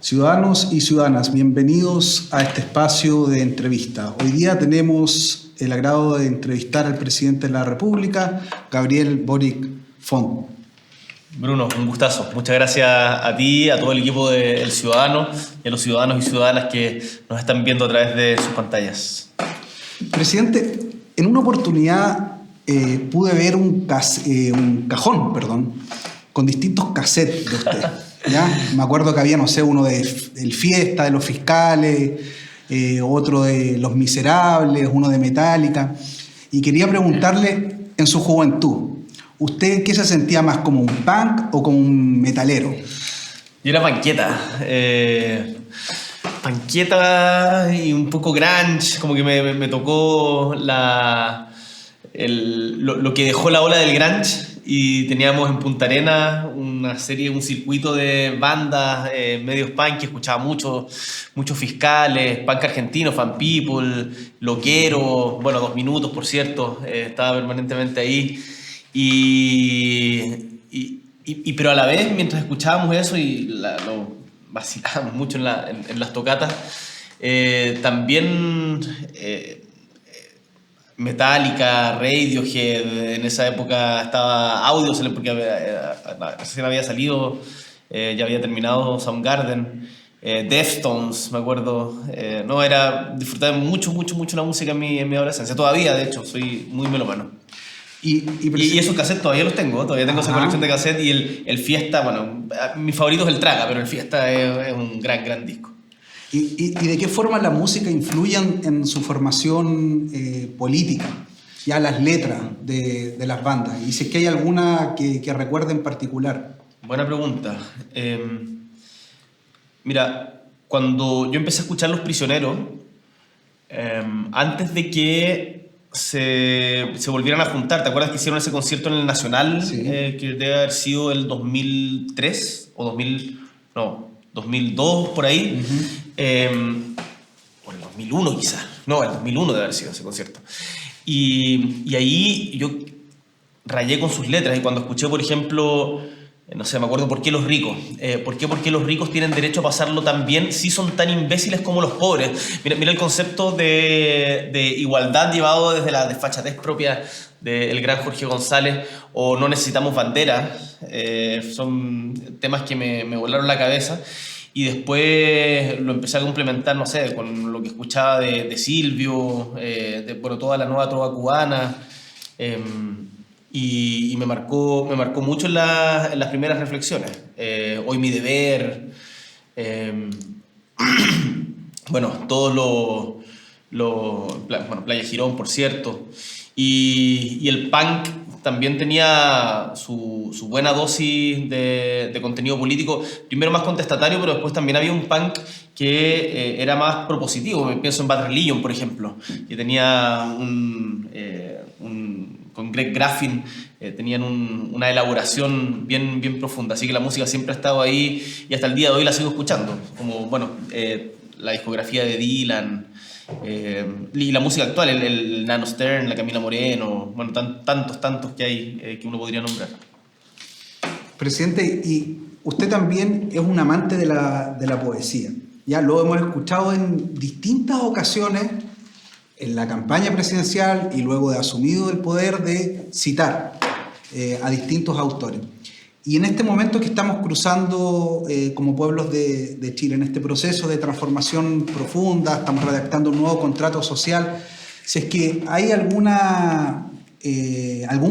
Ciudadanos y ciudadanas, bienvenidos a este espacio de entrevista. Hoy día tenemos el agrado de entrevistar al presidente de la República, Gabriel Boric Font. Bruno, un gustazo. Muchas gracias a ti, a todo el equipo de El Ciudadano y a los ciudadanos y ciudadanas que nos están viendo a través de sus pantallas. Presidente, en una oportunidad pude ver un cajón con distintos cassettes de usted. ¿Ya? Me acuerdo que había, no sé, uno de El Fiesta, de los Fiscales, otro de Los Miserables, uno de Metallica. Y quería preguntarle, en su juventud, ¿usted qué se sentía más, como un punk o como un metalero? Yo era panqueta. Panqueta y un poco grunge, como que me tocó lo que dejó la ola del grunge. Y teníamos en Punta Arenas un circuito de bandas, medios punk, que escuchaba muchos Fiscales, punk argentino, Fan People, Loquero, bueno, 2 Minutos, por cierto, estaba permanentemente ahí. Pero a la vez, mientras escuchábamos eso y lo vacilábamos mucho en las tocatas, también... Metallica, Radiohead, en esa época estaba Audioslave porque recién había salido, ya había terminado Soundgarden, Deftones, me acuerdo. Disfrutaba mucho la música en mi adolescencia. Todavía, de hecho, soy muy melómano. Y esos cassettes todavía los tengo, todavía tengo esa colección de cassettes. Y el Fiesta, bueno, mi favorito es el Traga, pero el Fiesta es un gran disco. ¿Y de qué forma la música influye en su formación política? Ya las letras de las bandas. Y si es que hay alguna que recuerde en particular. Buena pregunta. Mira, cuando yo empecé a escuchar Los Prisioneros, antes de que se volvieran a juntar, ¿te acuerdas que hicieron ese concierto en el Nacional? Sí. Que debe haber sido el 2003 o 2002, por ahí. O el 2001 quizás. No, el 2001 debe haber sido ese concierto. Y ahí yo rayé con sus letras. Y cuando escuché, por ejemplo, no sé, me acuerdo ¿Por qué los ricos? ¿Por qué los ricos tienen derecho a pasarlo tan bien si son tan imbéciles como los pobres? Mira el concepto de igualdad llevado desde la desfachatez propia del gran Jorge González, o No necesitamos banderas. Son temas que me volaron la cabeza. Y después lo empecé a complementar, no sé, con lo que escuchaba de Silvio, toda la nueva trova cubana. Y me marcó mucho en las primeras reflexiones. Hoy mi deber. Playa Girón, por cierto. Y el punk también tenía su buena dosis de contenido político, primero más contestatario, pero después también había un punk que era más propositivo. Pienso en Bad Religion, por ejemplo, que tenía con Greg Graffin tenían una elaboración bien profunda, así que la música siempre ha estado ahí y hasta el día de hoy la sigo escuchando, como la discografía de Dylan, y la música actual, el Nano Stern, la Camila Moreno, bueno, tantos que hay que uno podría nombrar. Presidente, y usted también es un amante de la poesía. Ya lo hemos escuchado en distintas ocasiones en la campaña presidencial y luego de asumido el poder de citar a distintos autores. Y en este momento que estamos cruzando como pueblos de Chile, en este proceso de transformación profunda, estamos redactando un nuevo contrato social, si es que hay algún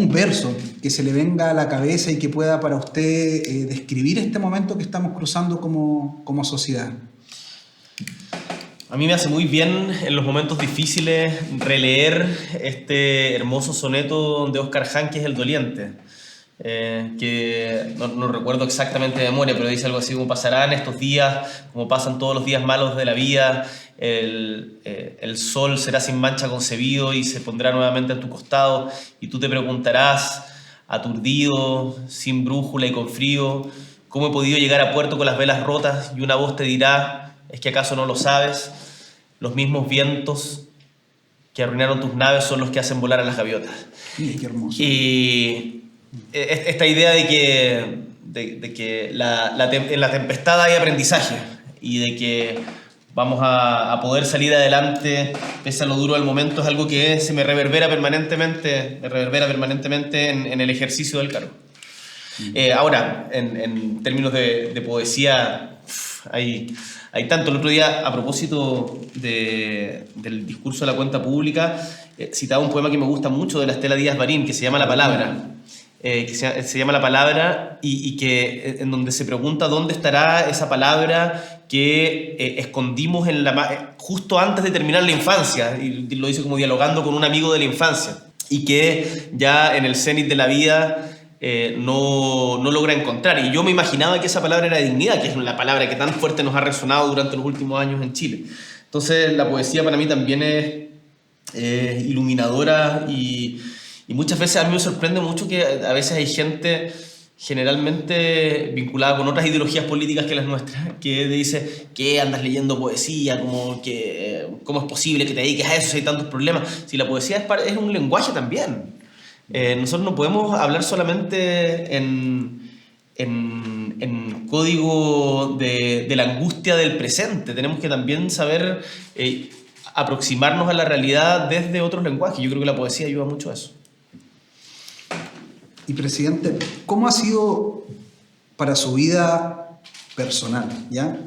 verso que se le venga a la cabeza y que pueda para usted describir este momento que estamos cruzando como sociedad. A mí me hace muy bien en los momentos difíciles releer este hermoso soneto de Oscar Ján, que es El Doliente. Que no recuerdo exactamente de memoria, pero dice algo así como: pasarán estos días como pasan todos los días malos de la vida, el sol será sin mancha concebido y se pondrá nuevamente a tu costado, y tú te preguntarás, aturdido, sin brújula y con frío, ¿cómo he podido llegar a puerto con las velas rotas? Y una voz te dirá: ¿es que acaso no lo sabes? Los mismos vientos que arruinaron tus naves son los que hacen volar a las gaviotas. Sí, qué hermoso. Y esta idea de que en la tempestad hay aprendizaje, y de que vamos a poder salir adelante pese a lo duro del momento, es algo que se me reverbera permanentemente en el ejercicio del cargo. Ahora, en términos de poesía, hay tanto. El otro día, a propósito del discurso de la cuenta pública, citaba un poema que me gusta mucho de la Estela Díaz Barín, que se llama La Palabra. Se llama La Palabra, y que, en donde se pregunta dónde estará esa palabra que escondimos justo antes de terminar la infancia, y lo dice como dialogando con un amigo de la infancia, y que ya en el cenit de la vida no logra encontrar. Y yo me imaginaba que esa palabra era dignidad, que es la palabra que tan fuerte nos ha resonado durante los últimos años en Chile. Entonces la poesía para mí también es iluminadora, y muchas veces a mí me sorprende mucho que a veces hay gente generalmente vinculada con otras ideologías políticas que las nuestras, que dice que andas leyendo poesía, como que cómo es posible que te dediques a eso si hay tantos problemas. Si la poesía es un lenguaje también. Nosotros no podemos hablar solamente en código de la angustia del presente. Tenemos que también saber aproximarnos a la realidad desde otros lenguajes. Yo creo que la poesía ayuda mucho a eso. Y presidente, ¿cómo ha sido para su vida personal, ya,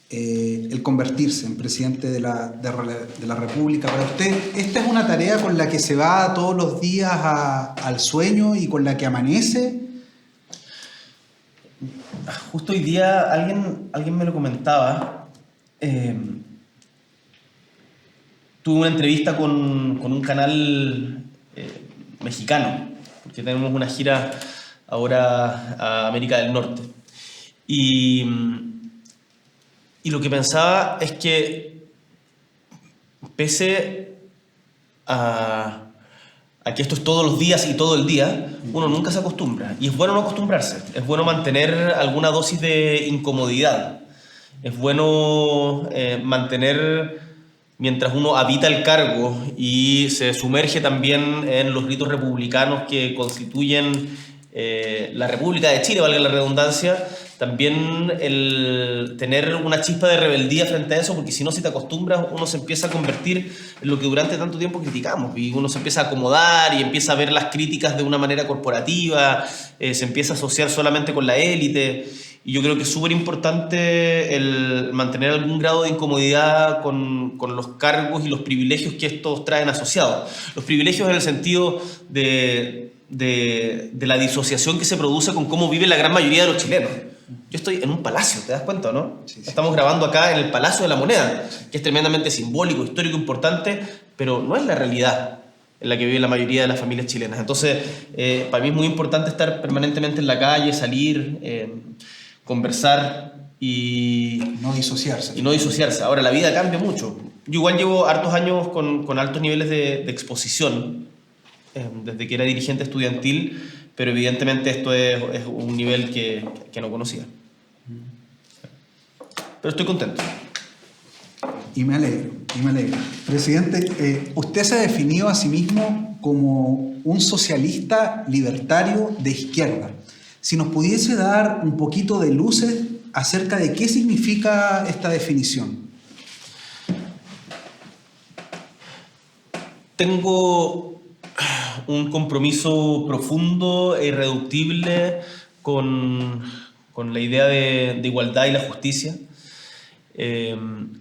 el convertirse en presidente de la República? Para usted, ¿esta es una tarea con la que se va todos los días al sueño y con la que amanece? Justo hoy día alguien me lo comentaba. Tuve una entrevista con un canal mexicano, porque tenemos una gira ahora a América del Norte. Y lo que pensaba es que, pese a que esto es todos los días y todo el día, uno nunca se acostumbra. Y es bueno no acostumbrarse. Es bueno mantener alguna dosis de incomodidad. Es bueno mantener, mientras uno habita el cargo y se sumerge también en los ritos republicanos que constituyen la República de Chile, valga la redundancia, también el tener una chispa de rebeldía frente a eso, porque si no, si te acostumbras, uno se empieza a convertir en lo que durante tanto tiempo criticamos, y uno se empieza a acomodar y empieza a ver las críticas de una manera corporativa, se empieza a asociar solamente con la élite. Y yo creo que es súper importante el mantener algún grado de incomodidad con los cargos y los privilegios que estos traen asociados. Los privilegios en el sentido de la disociación que se produce con cómo vive la gran mayoría de los chilenos. Yo estoy en un palacio, ¿te das cuenta o no? Sí. Estamos grabando acá en el Palacio de la Moneda, que es tremendamente simbólico, histórico, importante, pero no es la realidad en la que vive la mayoría de las familias chilenas. Entonces, para mí es muy importante estar permanentemente en la calle, salir, conversar y no disociarse. Y no disociarse. Ahora, la vida cambia mucho. Yo igual llevo hartos años con altos niveles de exposición, desde que era dirigente estudiantil, pero evidentemente esto es un nivel que no conocía. Pero estoy contento. Y me alegro. Presidente, usted se ha definido a sí mismo como un socialista libertario de izquierda. Si nos pudiese dar un poquito de luces acerca de qué significa esta definición. Tengo un compromiso profundo e irreductible con la idea de igualdad y la justicia.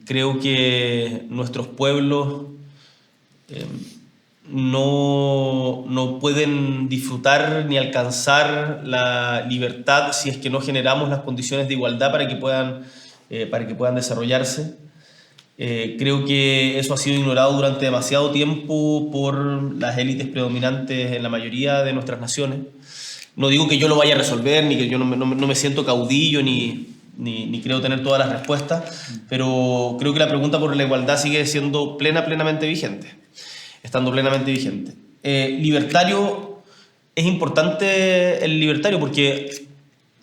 Creo que nuestros pueblos no pueden disfrutar ni alcanzar la libertad si es que no generamos las condiciones de igualdad para que puedan desarrollarse. Creo que eso ha sido ignorado durante demasiado tiempo por las élites predominantes en la mayoría de nuestras naciones. No digo que yo lo vaya a resolver, ni que yo no me siento caudillo, ni creo tener todas las respuestas, pero creo que la pregunta por la igualdad sigue siendo plenamente vigente, estando plenamente vigente. Libertario, es importante el libertario porque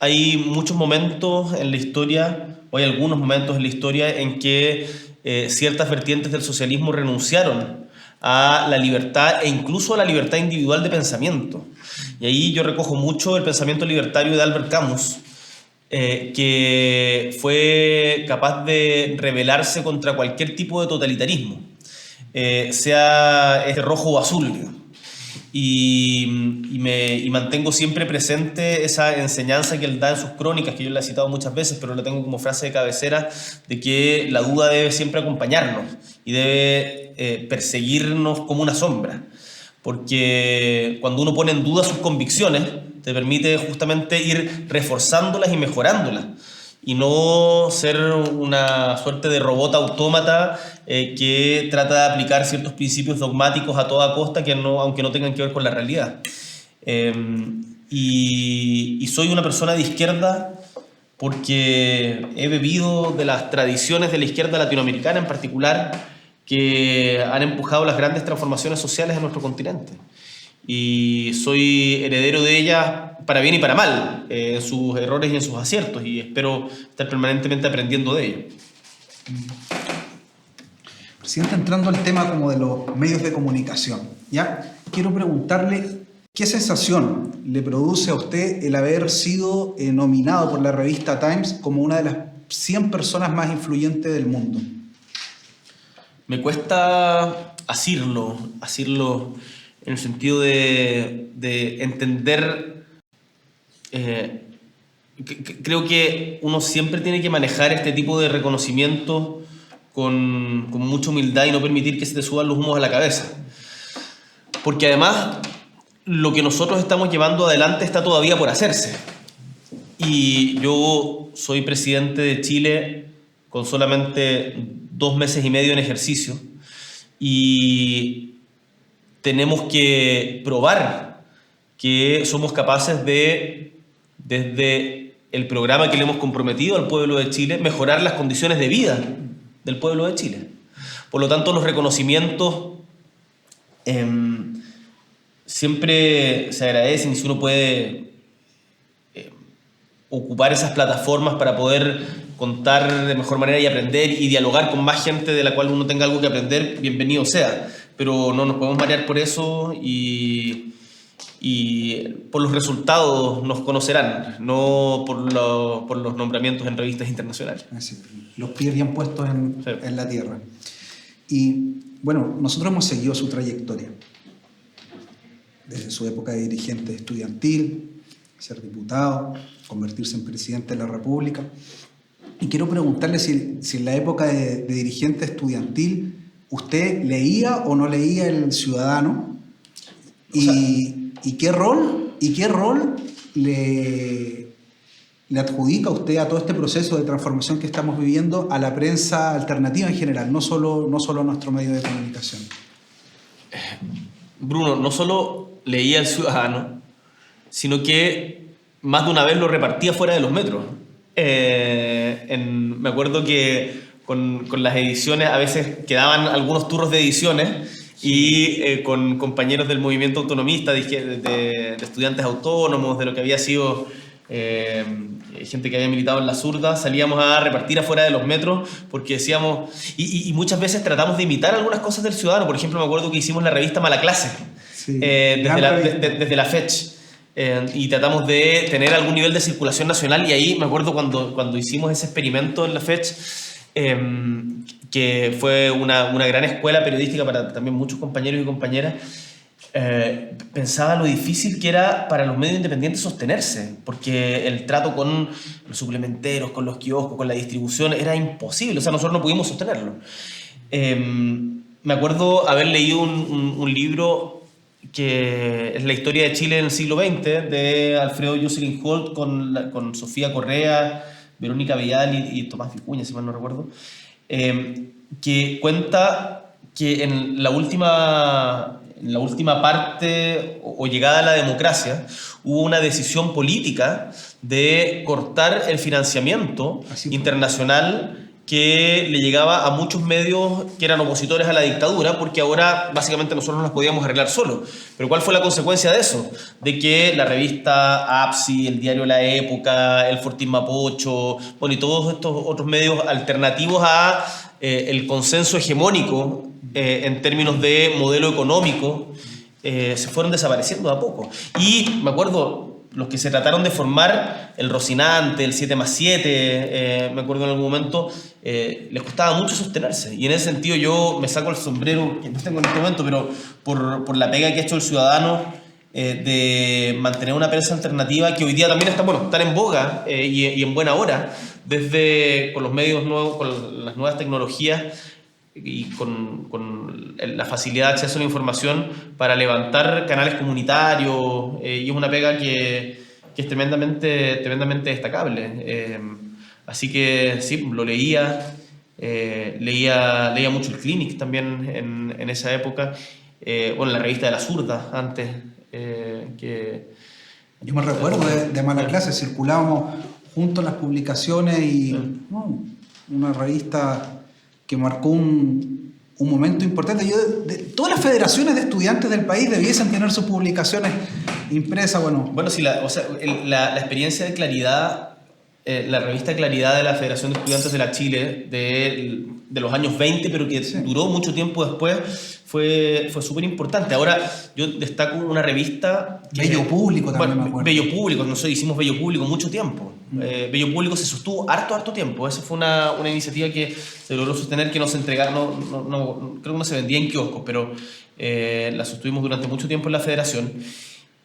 hay muchos momentos en la historia, o hay algunos momentos en la historia en que ciertas vertientes del socialismo renunciaron a la libertad e incluso a la libertad individual de pensamiento. Y ahí yo recojo mucho el pensamiento libertario de Albert Camus, que fue capaz de rebelarse contra cualquier tipo de totalitarismo, sea este rojo o azul, digamos. Y mantengo siempre presente esa enseñanza que él da en sus crónicas, que yo la he citado muchas veces, pero la tengo como frase de cabecera, de que la duda debe siempre acompañarnos y debe perseguirnos como una sombra, porque cuando uno pone en duda sus convicciones, te permite justamente ir reforzándolas y mejorándolas, y no ser una suerte de robot autómata que trata de aplicar ciertos principios dogmáticos a toda costa, que no, aunque no tengan que ver con la realidad. Y soy una persona de izquierda porque he bebido de las tradiciones de la izquierda latinoamericana en particular, que han empujado las grandes transformaciones sociales en nuestro continente. Y soy heredero de ella para bien y para mal, en sus errores y en sus aciertos, y espero estar permanentemente aprendiendo de ello. Presidente, entrando al tema como de los medios de comunicación, ¿ya? Quiero preguntarle qué sensación le produce a usted el haber sido nominado por la revista Times como una de las 100 personas más influyentes del mundo. Me cuesta asirlo en el sentido de entender. Creo que uno siempre tiene que manejar este tipo de reconocimiento con mucha humildad y no permitir que se te suban los humos a la cabeza. Porque además, lo que nosotros estamos llevando adelante está todavía por hacerse. Y yo soy presidente de Chile con solamente 2 meses y medio en ejercicio, y tenemos que probar que somos capaces de, desde el programa que le hemos comprometido al pueblo de Chile, mejorar las condiciones de vida del pueblo de Chile. Por lo tanto, los reconocimientos siempre se agradecen, y si uno puede ocupar esas plataformas para poder contar de mejor manera y aprender y dialogar con más gente de la cual uno tenga algo que aprender, bienvenido sea. Pero no nos podemos marear por eso, y por los resultados nos conocerán, no por los nombramientos en revistas internacionales. Así, los pies bien puestos en la tierra. Y bueno, nosotros hemos seguido su trayectoria, desde su época de dirigente estudiantil, ser diputado, convertirse en presidente de la República. Y quiero preguntarle si en la época de dirigente estudiantil usted leía o no leía El Ciudadano, y qué rol le adjudica usted a todo este proceso de transformación que estamos viviendo a la prensa alternativa en general, no solo a nuestro medio de comunicación. Bruno, no solo leía El Ciudadano, sino que más de una vez lo repartía fuera de los metros. Me acuerdo que con las ediciones a veces quedaban algunos turnos de ediciones, y con compañeros del movimiento autonomista, de estudiantes autónomos, de lo que había sido gente que había militado en la Zurda, salíamos a repartir afuera de los metros, porque decíamos, y muchas veces tratamos de imitar algunas cosas del Ciudadano. Por ejemplo, me acuerdo que hicimos la revista Mala Clase, desde la FECH, y tratamos de tener algún nivel de circulación nacional, y ahí me acuerdo cuando hicimos ese experimento en la FECH, que fue una gran escuela periodística para también muchos compañeros y compañeras. Pensaba lo difícil que era para los medios independientes sostenerse, porque el trato con los suplementeros, con los kioscos, con la distribución era imposible. O sea, nosotros no pudimos sostenerlo. Me acuerdo haber leído un libro que es la historia de Chile en el siglo XX, de Alfredo Jocelyn Holt, con Sofía Correa, Verónica Vidal y Tomás Vicuña, si mal no recuerdo, que cuenta que en la última parte o llegada a la democracia hubo una decisión política de cortar el financiamiento internacional que le llegaba a muchos medios que eran opositores a la dictadura, porque ahora básicamente nosotros nos podíamos arreglar solos. Pero ¿cuál fue la consecuencia de eso? De que la revista APSI, el diario La Época, el Fortín Mapocho, bueno, y todos estos otros medios alternativos a el consenso hegemónico en términos de modelo económico, se fueron desapareciendo de a poco. Y me acuerdo, los que se trataron de formar el Rocinante, el 7+7, me acuerdo en algún momento, les costaba mucho sostenerse. Y en ese sentido yo me saco el sombrero, que no tengo en este momento, pero por la pega que ha hecho el Ciudadano, de mantener una prensa alternativa que hoy día también está, bueno, están en boga y en buena hora, desde con los medios nuevos, con las nuevas tecnologías y con la facilidad de acceso a la información para levantar canales comunitarios, y es una pega que es tremendamente destacable. Así que sí, lo leía mucho el Clinic también en esa época, bueno, la revista de la Zurda antes, que... Yo me recuerdo de Mala Clase, circulábamos juntos las publicaciones y no, una revista que marcó un momento importante. Todas las federaciones de estudiantes del país debiesen tener sus publicaciones impresas. Bueno, sí, la experiencia de Claridad, la revista Claridad de la Federación de Estudiantes de la Chile de los años 20, pero que duró mucho tiempo después, fue súper importante. Ahora yo destaco una revista... Bello Público también, bueno, me acuerdo. Bello Público, nosotros hicimos Bello Público mucho tiempo. Bello Público se sostuvo harto tiempo. Esa fue una iniciativa que se logró sostener, que no se entregaron, creo que no se vendía en kioscos, pero la sostuvimos durante mucho tiempo en la federación.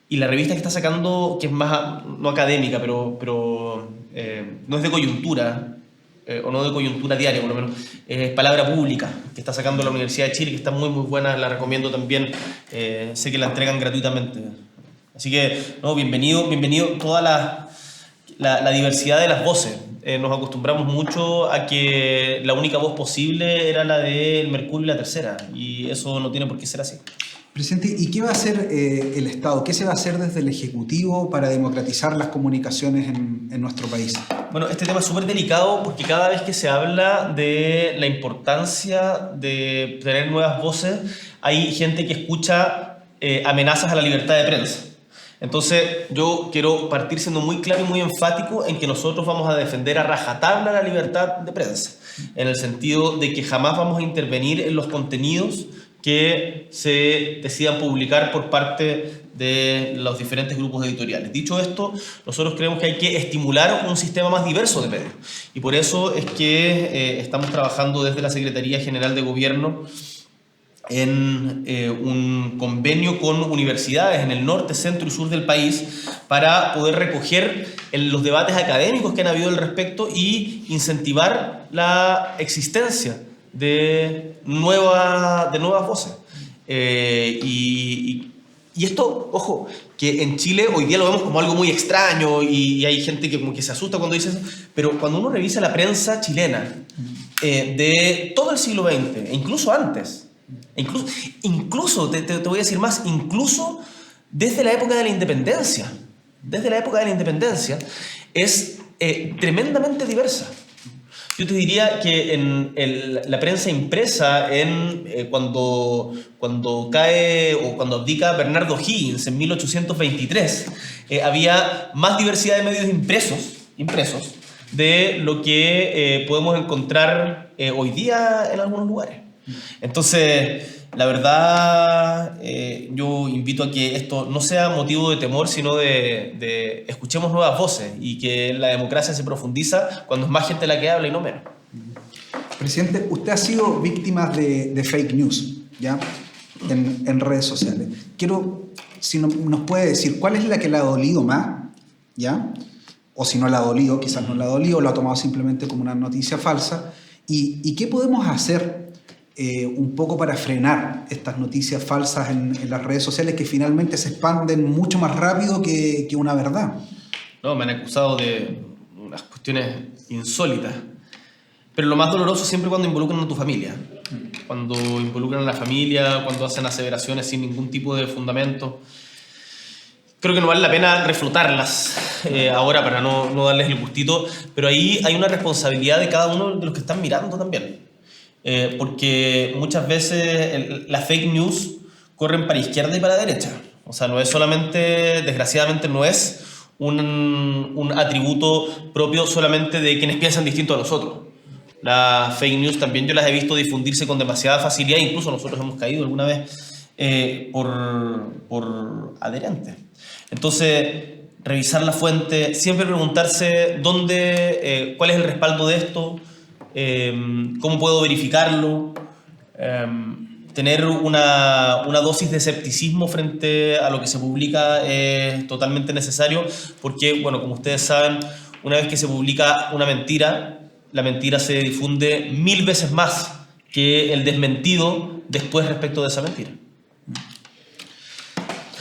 Y la revista que está sacando, que es más, no académica, pero no es de coyuntura, o no de coyuntura diaria por lo menos, es Palabra Pública, que está sacando la Universidad de Chile, que está muy buena, la recomiendo también. Sé que la entregan gratuitamente. Así que, no, bienvenido toda la diversidad de las voces. Nos acostumbramos mucho a que la única voz posible era la del Mercurio y la Tercera, y eso no tiene por qué ser así. Presidente, ¿y qué va a hacer el Estado? ¿Qué se va a hacer desde el Ejecutivo para democratizar las comunicaciones en nuestro país? Bueno, este tema es súper delicado porque cada vez que se habla de la importancia de tener nuevas voces, hay gente que escucha amenazas a la libertad de prensa. Entonces, yo quiero partir siendo muy claro y muy enfático en que nosotros vamos a defender a rajatabla la libertad de prensa, en el sentido de que jamás vamos a intervenir en los contenidos que se decidan publicar por parte de los diferentes grupos editoriales. Dicho esto, nosotros creemos que hay que estimular un sistema más diverso de medios. Y por eso es que estamos trabajando desde la Secretaría General de Gobierno en un convenio con universidades en el norte, centro y sur del país para poder recoger los debates académicos que han habido al respecto y incentivar la existencia de nuevas voces. Y esto, ojo, que en Chile hoy día lo vemos como algo muy extraño y hay gente que como que se asusta cuando dice eso, pero cuando uno revisa la prensa chilena de todo el siglo XX, e incluso antes, incluso te voy a decir más, incluso desde la época de la independencia, es tremendamente diversa. Yo te diría que en la prensa impresa, cuando cae o cuando abdica Bernardo Higgins en 1823, había más diversidad de medios impresos de lo que podemos encontrar hoy día en algunos lugares. Entonces, la verdad, yo invito a que esto no sea motivo de temor, sino de escuchemos nuevas voces y que la democracia se profundiza cuando es más gente la que habla y no menos. Presidente, usted ha sido víctima de fake news, ¿ya? En redes sociales. Quiero, si nos puede decir, ¿cuál es la que le ha dolido más? ¿Ya? O si no le ha dolido, quizás no le ha dolido, lo ha tomado simplemente como una noticia falsa. ¿Y qué podemos hacer un poco para frenar estas noticias falsas en las redes sociales que finalmente se expanden mucho más rápido que una verdad? No, me han acusado de unas cuestiones insólitas, pero lo más doloroso es siempre cuando involucran a tu familia, cuando involucran a la familia, cuando hacen aseveraciones sin ningún tipo de fundamento. Creo que no vale la pena refutarlas ahora para no darles el gustito, pero ahí hay una responsabilidad de cada uno de los que están mirando también. Porque muchas veces las fake news corren para izquierda y para derecha. O sea, no es solamente, desgraciadamente, no es un atributo propio solamente de quienes piensan distinto a nosotros. Las fake news también yo las he visto difundirse con demasiada facilidad, incluso nosotros hemos caído alguna vez por adherentes. Entonces, revisar la fuente, siempre preguntarse cuál es el respaldo de esto, cómo puedo verificarlo, tener una dosis de escepticismo frente a lo que se publica es totalmente necesario, porque, bueno, como ustedes saben, una vez que se publica una mentira, la mentira se difunde 1000 veces más que el desmentido después respecto de esa mentira.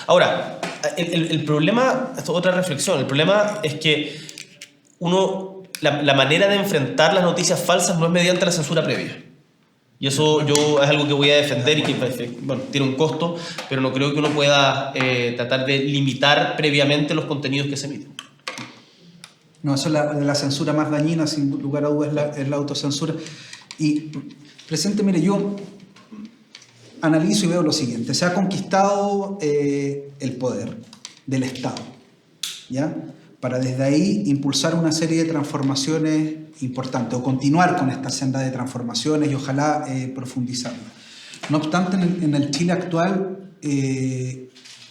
Ahora, el problema, esto es otra reflexión, el problema es que la manera de enfrentar las noticias falsas no es mediante la censura previa. Y eso es algo que voy a defender y que, bueno, tiene un costo, pero no creo que uno pueda tratar de limitar previamente los contenidos que se emiten. No, eso es la censura más dañina, sin lugar a dudas, es la autocensura. Y, presidente, mire, yo analizo y veo lo siguiente. Se ha conquistado el poder del Estado, ¿ya? Para desde ahí impulsar una serie de transformaciones importantes, o continuar con esta senda de transformaciones y ojalá profundizarla. No obstante, en el Chile actual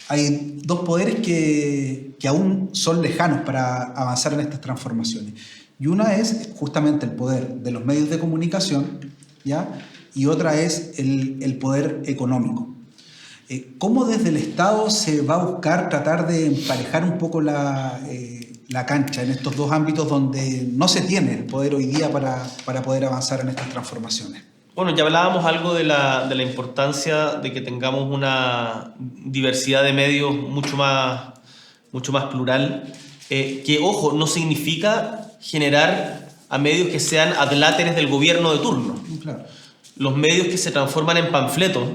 hay dos poderes que aún son lejanos para avanzar en estas transformaciones. Y una es justamente el poder de los medios de comunicación, ¿ya? Y otra es el poder económico. ¿Cómo desde el Estado se va a buscar tratar de emparejar un poco la cancha en estos dos ámbitos donde no se tiene el poder hoy día para poder avanzar en estas transformaciones? Bueno, ya hablábamos algo de la importancia de que tengamos una diversidad de medios mucho más plural, que, ojo, no significa generar a medios que sean adláteres del gobierno de turno. Claro. Los medios que se transforman en panfletos,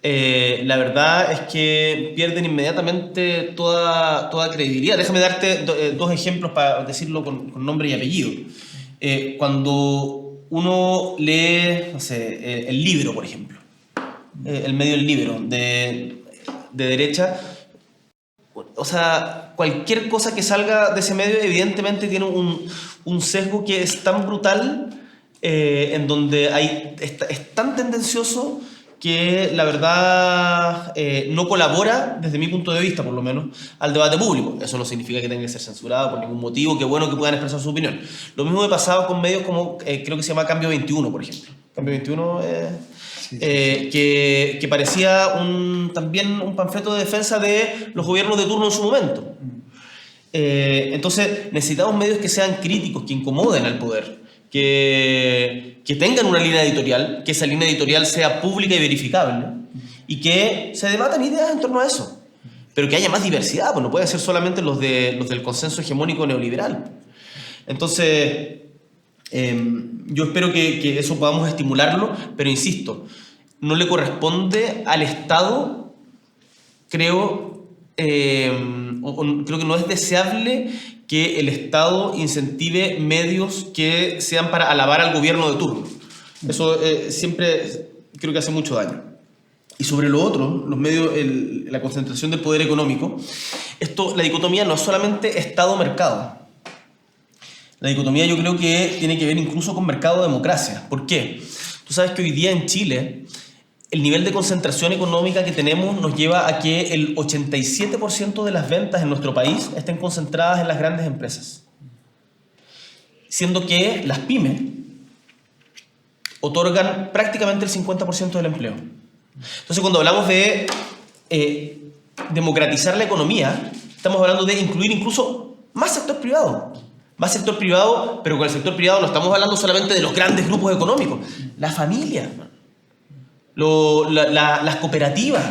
la verdad es que pierden inmediatamente toda credibilidad. Déjame darte dos ejemplos para decirlo con nombre y apellido. Cuando uno lee, no sé, El Libro, por ejemplo, el medio El Libro de derecha, o sea, cualquier cosa que salga de ese medio evidentemente tiene un sesgo que es tan brutal, en donde es tan tendencioso que la verdad no colabora, desde mi punto de vista por lo menos, al debate público. Eso no significa que tenga que ser censurado por ningún motivo, qué bueno que puedan expresar su opinión. Lo mismo me pasaba con medios como, creo que se llama Cambio 21, por ejemplo. Cambio 21, que parecía también un panfleto de defensa de los gobiernos de turno en su momento. Entonces necesitamos medios que sean críticos, que incomoden al poder, que tengan una línea editorial, que esa línea editorial sea pública y verificable, y que se debatan ideas en torno a eso, pero que haya más diversidad, pues no puede ser solamente los del consenso hegemónico neoliberal. Entonces, yo espero que eso podamos estimularlo, pero insisto, no le corresponde al Estado, creo que no es deseable que el Estado incentive medios que sean para alabar al gobierno de turno. Eso siempre creo que hace mucho daño. Y sobre lo otro, los medios, la concentración del poder económico, la dicotomía no es solamente Estado-mercado. La dicotomía yo creo que tiene que ver incluso con mercado-democracia. ¿Por qué? Tú sabes que hoy día en Chile el nivel de concentración económica que tenemos nos lleva a que el 87% de las ventas en nuestro país estén concentradas en las grandes empresas, siendo que las pymes otorgan prácticamente el 50% del empleo. Entonces, cuando hablamos de democratizar la economía, estamos hablando de incluir incluso más sector privado. Más sector privado, pero con el sector privado no estamos hablando solamente de los grandes grupos económicos, la familia, las cooperativas,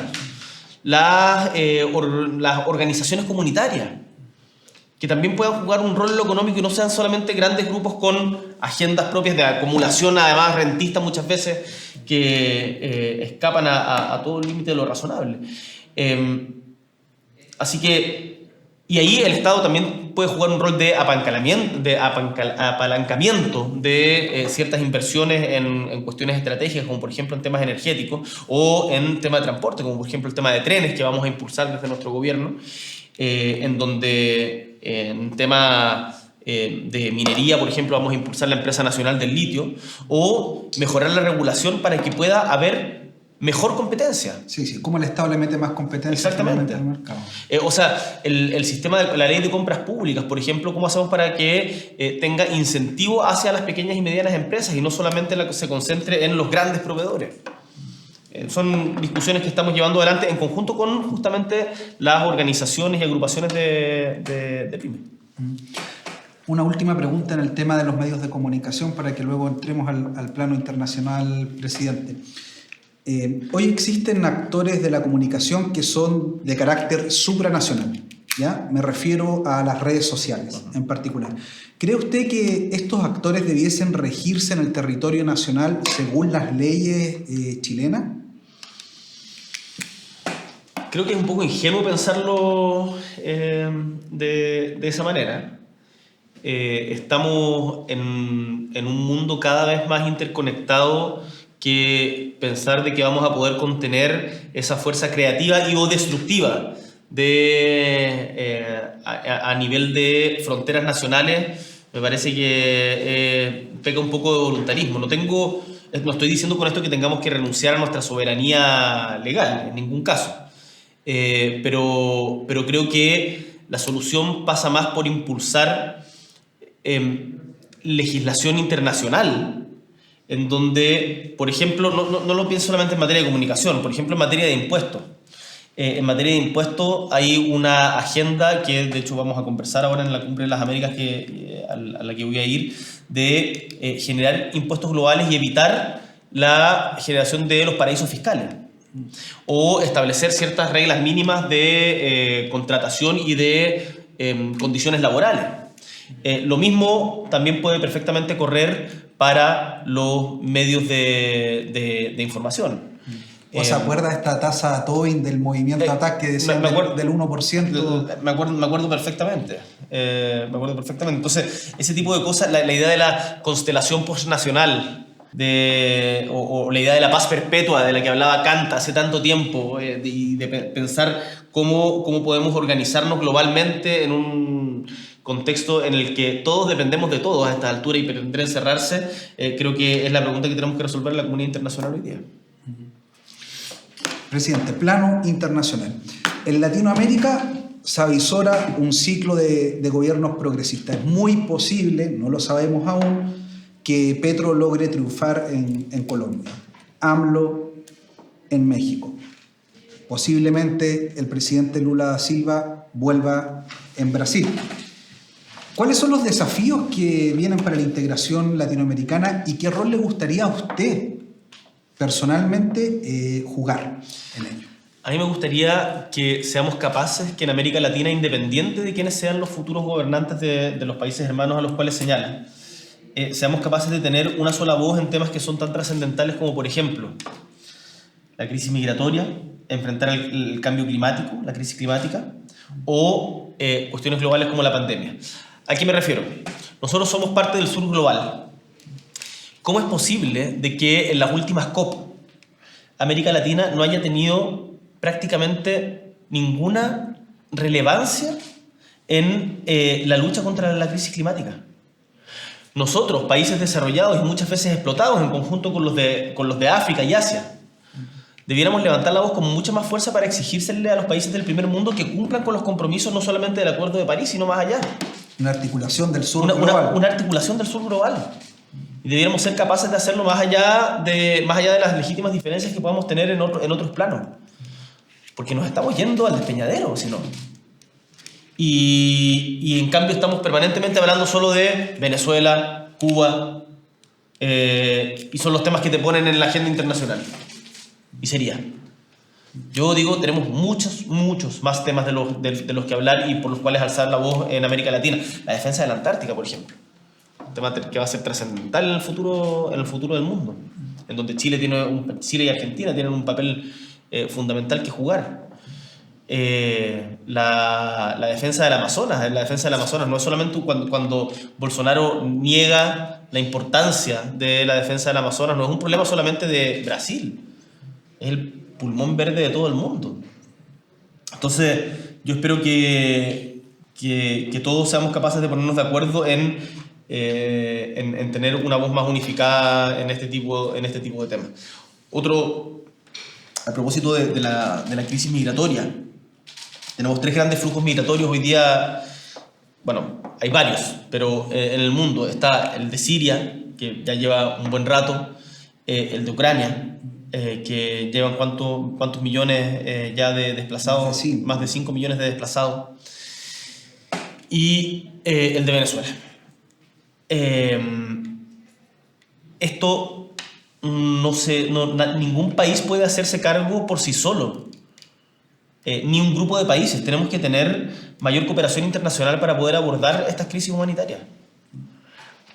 las organizaciones comunitarias, que también puedan jugar un rol en lo económico y no sean solamente grandes grupos con agendas propias de acumulación, además rentista muchas veces, que escapan a todo el límite de lo razonable. Así que, y ahí el Estado también puede jugar un rol de apalancamiento de ciertas inversiones en cuestiones estratégicas, como por ejemplo en temas energéticos o en temas de transporte, como por ejemplo el tema de trenes que vamos a impulsar desde nuestro gobierno, en donde en tema de minería, por ejemplo, vamos a impulsar la Empresa Nacional del Litio, o mejorar la regulación para que pueda haber mejor competencia. Sí, cómo el Estado le mete más competencia Exactamente. al mercado. O sea, el sistema de la ley de compras públicas, por ejemplo, ¿cómo hacemos para que tenga incentivo hacia las pequeñas y medianas empresas y no solamente se concentre en los grandes proveedores? Son discusiones que estamos llevando adelante en conjunto con justamente las organizaciones y agrupaciones de pymes. Una última pregunta en el tema de los medios de comunicación para que luego entremos al plano internacional, presidente. Hoy existen actores de la comunicación que son de carácter supranacional, ¿ya? Me refiero a las redes sociales en particular. ¿Cree usted que estos actores debiesen regirse en el territorio nacional según las leyes chilenas? Creo que es un poco ingenuo pensarlo de esa manera. Estamos en un mundo cada vez más interconectado que pensar de que vamos a poder contener esa fuerza creativa y o destructiva a nivel de fronteras nacionales. Me parece que peca un poco de voluntarismo. No estoy diciendo con esto que tengamos que renunciar a nuestra soberanía legal, en ningún caso. Pero creo que la solución pasa más por impulsar legislación internacional, en donde, por ejemplo, no lo pienso solamente en materia de comunicación, por ejemplo, en materia de impuestos. En materia de impuestos hay una agenda que, de hecho, vamos a conversar ahora en la Cumbre de las Américas a la que voy a ir, de generar impuestos globales y evitar la generación de los paraísos fiscales. O establecer ciertas reglas mínimas de contratación y de condiciones laborales. Lo mismo también puede perfectamente correr para los medios de información. ¿O se acuerda esta tasa Tobin del movimiento ATAC que decía del 1%? Me acuerdo perfectamente. Entonces, ese tipo de cosas, la idea de la constelación postnacional, o la idea de la paz perpetua de la que hablaba Kant hace tanto tiempo, y de pensar cómo podemos organizarnos globalmente en un contexto en el que todos dependemos de todos a esta altura y pretender encerrarse, creo que es la pregunta que tenemos que resolver en la comunidad internacional hoy día. Presidente, plano internacional. En Latinoamérica se avisora un ciclo de gobiernos progresistas. Es muy posible, no lo sabemos aún, que Petro logre triunfar en Colombia, AMLO en México. Posiblemente el presidente Lula da Silva vuelva en Brasil. ¿Cuáles son los desafíos que vienen para la integración latinoamericana y qué rol le gustaría a usted personalmente jugar en ello? A mí me gustaría que seamos capaces que en América Latina, independiente de quiénes sean los futuros gobernantes de los países hermanos a los cuales señalan, seamos capaces de tener una sola voz en temas que son tan trascendentales como, por ejemplo, la crisis migratoria, enfrentar el cambio climático, la crisis climática, o cuestiones globales como la pandemia. ¿A qué me refiero? Nosotros somos parte del sur global. ¿Cómo es posible de que en las últimas COP América Latina no haya tenido prácticamente ninguna relevancia en la lucha contra la crisis climática? Nosotros, países desarrollados y muchas veces explotados en conjunto con los de África y Asia, debiéramos levantar la voz con mucha más fuerza para exigírsele a los países del primer mundo que cumplan con los compromisos no solamente del Acuerdo de París, sino más allá. Una articulación del sur global. Una articulación del sur global. Y debiéramos ser capaces de hacerlo más allá de las legítimas diferencias que podamos tener en otros planos. Porque nos estamos yendo al despeñadero, si no. Y en cambio estamos permanentemente hablando solo de Venezuela, Cuba, y son los temas que te ponen en la agenda internacional. Y sería. Yo digo, tenemos muchos más temas de los que hablar y por los cuales alzar la voz en América Latina. La defensa de la Antártica, por ejemplo. Un tema que va a ser trascendental en el futuro del mundo. En donde Chile y Argentina tienen un papel fundamental que jugar. La defensa del Amazonas. La defensa del Amazonas no es solamente cuando Bolsonaro niega la importancia de la defensa del Amazonas, no es un problema solamente de Brasil. Es el pulmón verde de todo el mundo. Entonces, yo espero que todos seamos capaces de ponernos de acuerdo en tener una voz más unificada en este tipo de temas. Otro a propósito de la crisis migratoria. Tenemos 3 grandes flujos migratorios hoy día. Bueno, hay varios, pero en el mundo está el de Siria, que ya lleva un buen rato, el de Ucrania, que llevan cuántos millones ya de desplazados, Sí. más de 5 millones de desplazados, y el de Venezuela. Esto ningún país puede hacerse cargo por sí solo, ni un grupo de países. Tenemos que tener mayor cooperación internacional para poder abordar estas crisis humanitarias.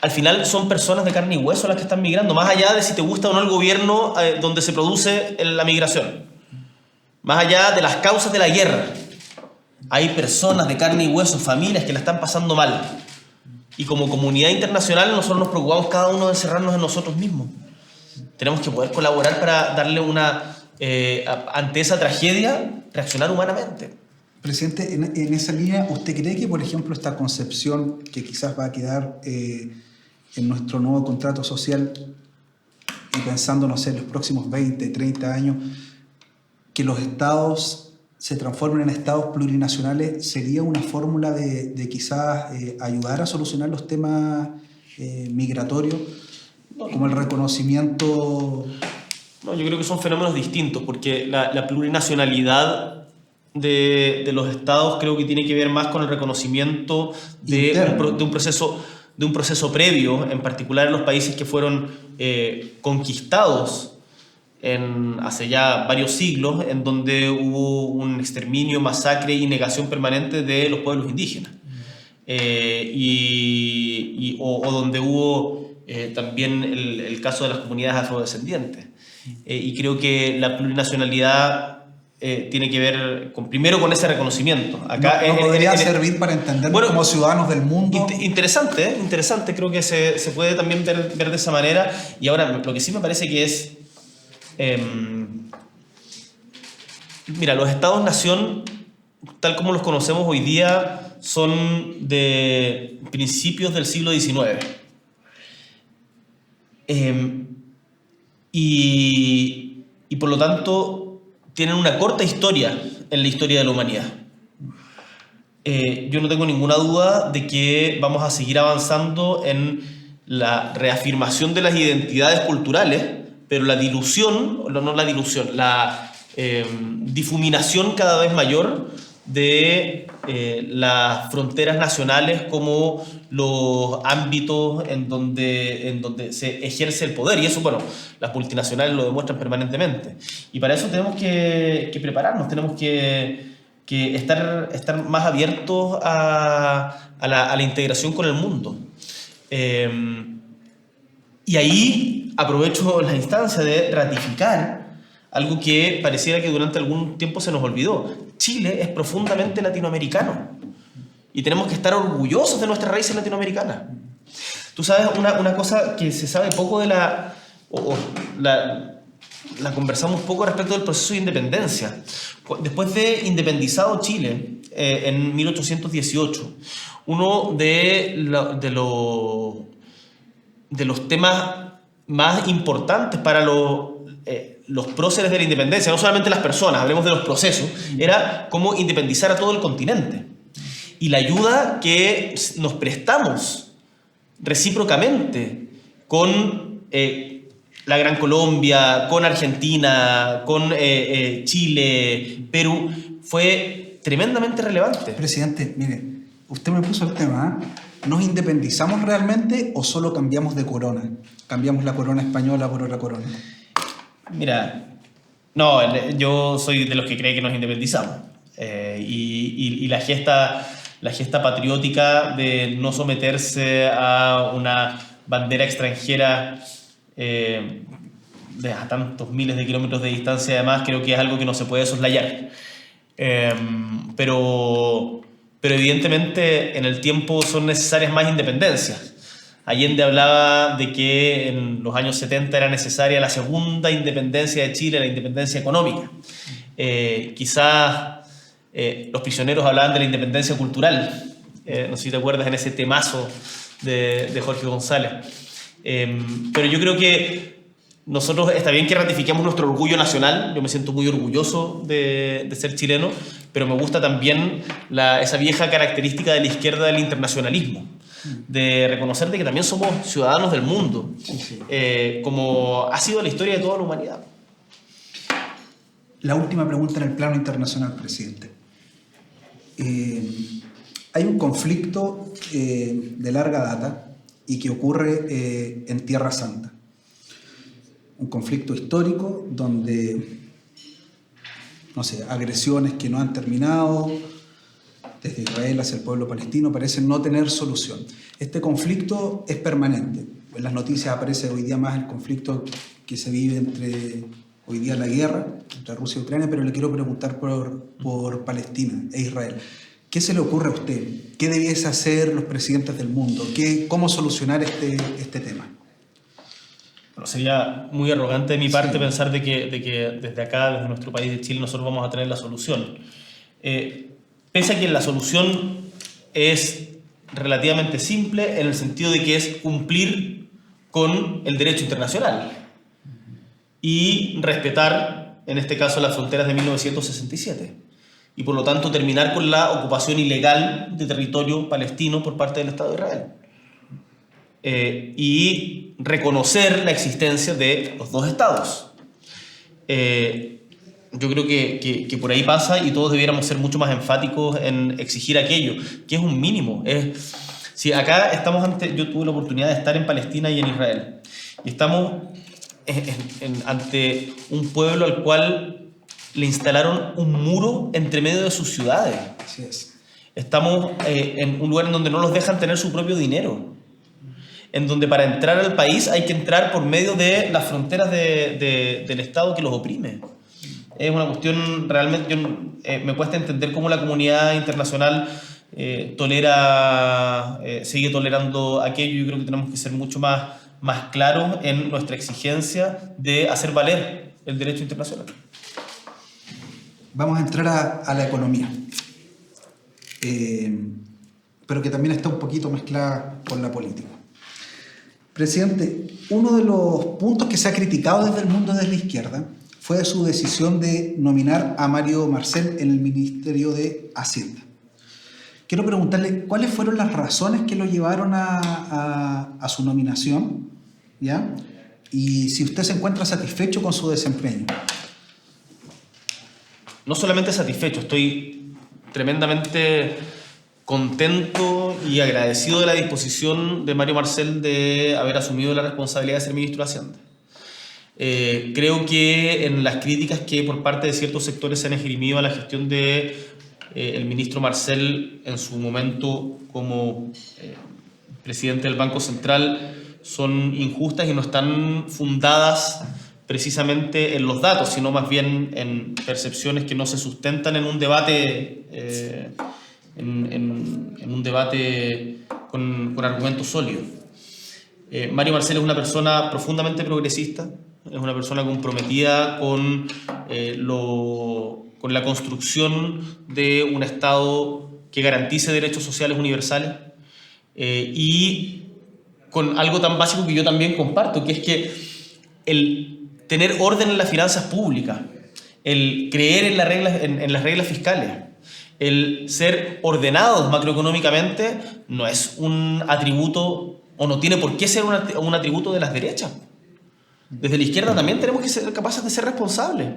Al final son personas de carne y hueso las que están migrando, más allá de si te gusta o no el gobierno donde se produce la migración, más allá de las causas de la guerra. Hay personas de carne y hueso, familias que la están pasando mal. Y como comunidad internacional nosotros nos preocupamos cada uno de encerrarnos en nosotros mismos. Tenemos que poder colaborar para darle ante esa tragedia, reaccionar humanamente. Presidente, en esa línea, ¿usted cree que, por ejemplo, esta concepción que quizás va a quedar en nuestro nuevo contrato social, y pensando, no sé, en los próximos 20, 30 años, que los estados se transformen en estados plurinacionales, sería una fórmula de quizás ayudar a solucionar los temas migratorios, como el reconocimiento? No, yo creo que son fenómenos distintos, porque la plurinacionalidad de los estados creo que tiene que ver más con el reconocimiento de un proceso previo, en particular en los países que fueron conquistados hace ya varios siglos, en donde hubo un exterminio, masacre y negación permanente de los pueblos indígenas. O donde hubo también el caso de las comunidades afrodescendientes. Y creo que la plurinacionalidad tiene que ver primero con ese reconocimiento. Acá ¿No podría servir para entendernos como ciudadanos del mundo? Interesante, creo que se puede también ver de esa manera. Y ahora, lo que sí me parece que es... mira, los estados-nación, tal como los conocemos hoy día, son de principios del siglo XIX. Y por lo tanto tienen una corta historia en la historia de la humanidad. Yo no tengo ninguna duda de que vamos a seguir avanzando en la reafirmación de las identidades culturales, pero la difuminación cada vez mayor de las fronteras nacionales como los ámbitos en donde se ejerce el poder. Y eso, bueno, las multinacionales lo demuestran permanentemente. Y para eso tenemos que prepararnos, tenemos que estar más abiertos a la integración con el mundo. Y ahí aprovecho la instancia de ratificar algo que pareciera que durante algún tiempo se nos olvidó. Chile es profundamente latinoamericano y tenemos que estar orgullosos de nuestras raíces latinoamericanas. Tú sabes, una cosa que se sabe poco la conversamos poco respecto del proceso de independencia. Después de independizado Chile en 1818, uno de los temas más importantes para los próceres de la independencia, no solamente las personas, hablemos de los procesos, era cómo independizar a todo el continente. Y la ayuda que nos prestamos recíprocamente con la Gran Colombia, con Argentina, con Chile, Perú, fue tremendamente relevante. Presidente, mire, usted me puso el tema, ¿eh? ¿Nos independizamos realmente o solo cambiamos de corona? ¿Cambiamos la corona española por otra corona? Mira, no, yo soy de los que cree que nos independizamos. Y la gesta patriótica de no someterse a una bandera extranjera a tantos miles de kilómetros de distancia, además, creo que es algo que no se puede soslayar. Pero evidentemente en el tiempo son necesarias más independencias. Allende hablaba de que en los años 70 era necesaria la segunda independencia de Chile, la independencia económica. Quizás los prisioneros hablaban de la independencia cultural. No sé si te acuerdas en ese temazo de Jorge González. Pero yo creo que nosotros está bien que ratifiquemos nuestro orgullo nacional, yo me siento muy orgulloso de ser chileno, pero me gusta también esa vieja característica de la izquierda del internacionalismo, de reconocer de que también somos ciudadanos del mundo, como ha sido la historia de toda la humanidad. La última pregunta en el plano internacional, presidente. Hay un conflicto de larga data y que ocurre en Tierra Santa. Un conflicto histórico donde, no sé, agresiones que no han terminado desde Israel hacia el pueblo palestino parecen no tener solución. Este conflicto es permanente. En las noticias aparece hoy día más el conflicto que se vive hoy día la guerra entre Rusia y Ucrania, pero le quiero preguntar por Palestina e Israel. ¿Qué se le ocurre a usted? ¿Qué debiese hacer los presidentes del mundo? ¿Cómo solucionar este tema? Bueno, sería muy arrogante de mi parte pensar de que desde acá, desde nuestro país de Chile, nosotros vamos a tener la solución. Pese a que la solución es relativamente simple en el sentido de que es cumplir con el derecho internacional y respetar, en este caso, las fronteras de 1967 y por lo tanto terminar con la ocupación ilegal de territorio palestino por parte del Estado de Israel. Y reconocer la existencia de los dos estados. Yo creo que por ahí pasa y todos debiéramos ser mucho más enfáticos en exigir aquello, que es un mínimo. Si acá estamos yo tuve la oportunidad de estar en Palestina y en Israel, y estamos ante un pueblo al cual le instalaron un muro entre medio de sus ciudades. Así es. Estamos en un lugar en donde no los dejan tener su propio dinero, en donde para entrar al país hay que entrar por medio de las fronteras del Estado que los oprime. Es una cuestión realmente, me cuesta entender cómo la comunidad internacional sigue tolerando aquello. Yo creo que tenemos que ser mucho más claros en nuestra exigencia de hacer valer el derecho internacional. Vamos a entrar a la economía, pero que también está un poquito mezclada con la política. Presidente, uno de los puntos que se ha criticado desde el mundo de la izquierda fue su decisión de nominar a Mario Marcel en el Ministerio de Hacienda. Quiero preguntarle cuáles fueron las razones que lo llevaron a su nominación, ¿ya? Y si usted se encuentra satisfecho con su desempeño. No solamente satisfecho, estoy tremendamente contento y agradecido de la disposición de Mario Marcel de haber asumido la responsabilidad de ser ministro de Hacienda. Creo que en las críticas que por parte de ciertos sectores se han esgrimido a la gestión de el ministro Marcel en su momento como presidente del Banco Central son injustas y no están fundadas precisamente en los datos, sino más bien en percepciones que no se sustentan en un debate en un debate con argumentos sólidos. Mario Marcel es una persona profundamente progresista, es una persona comprometida con la construcción de un Estado que garantice derechos sociales universales y con algo tan básico que yo también comparto, que es que el tener orden en las finanzas públicas, el creer en las reglas fiscales, el ser ordenados macroeconómicamente no es un atributo o no tiene por qué ser un atributo de las derechas. Desde la izquierda también tenemos que ser capaces de ser responsables.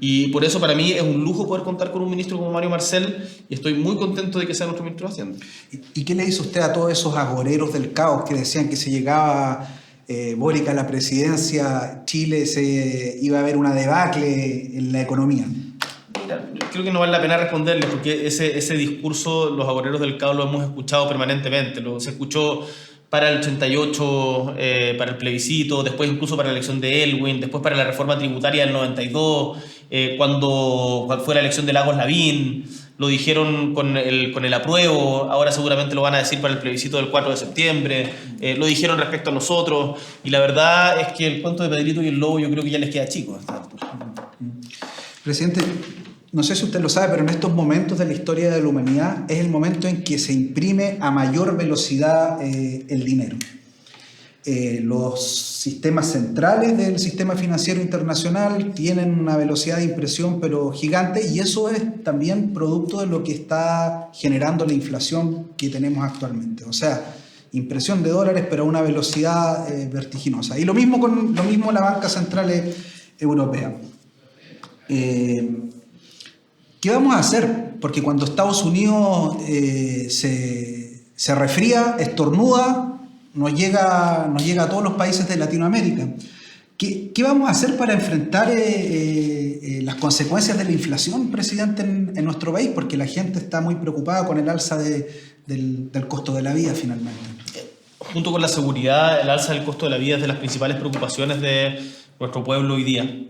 Y por eso para mí es un lujo poder contar con un ministro como Mario Marcel y estoy muy contento de que sea nuestro ministro de Hacienda. ¿Y qué le dice usted a todos esos agoreros del caos que decían que si llegaba Boric a la presidencia, Chile se iba a ver una debacle en la economía? Mira, creo que no vale la pena responderle porque ese discurso, los agoreros del caos, lo hemos escuchado permanentemente. Se escuchó para el 88, para el plebiscito, después incluso para la elección de Elwin, después para la reforma tributaria del 92, cuando fue la elección de Lagos Lavín, lo dijeron con el apruebo, ahora seguramente lo van a decir para el plebiscito del 4 de septiembre, lo dijeron respecto a nosotros, y la verdad es que el cuento de Pedrito y el Lobo yo creo que ya les queda chico a esta altura. Presidente, no sé si usted lo sabe, pero en estos momentos de la historia de la humanidad es el momento en que se imprime a mayor velocidad el dinero. los sistemas centrales del sistema financiero internacional tienen una velocidad de impresión pero gigante, y eso es también producto de lo que está generando la inflación que tenemos actualmente. O sea, impresión de dólares pero a una velocidad vertiginosa. Y lo mismo la banca central europea. ¿Qué vamos a hacer? Porque cuando Estados Unidos se resfría, estornuda, nos llega a todos los países de Latinoamérica. ¿Qué vamos a hacer para enfrentar las consecuencias de la inflación, presidente, en nuestro país? Porque la gente está muy preocupada con el alza del costo de la vida, finalmente. Junto con la seguridad, el alza del costo de la vida es de las principales preocupaciones de nuestro pueblo hoy día.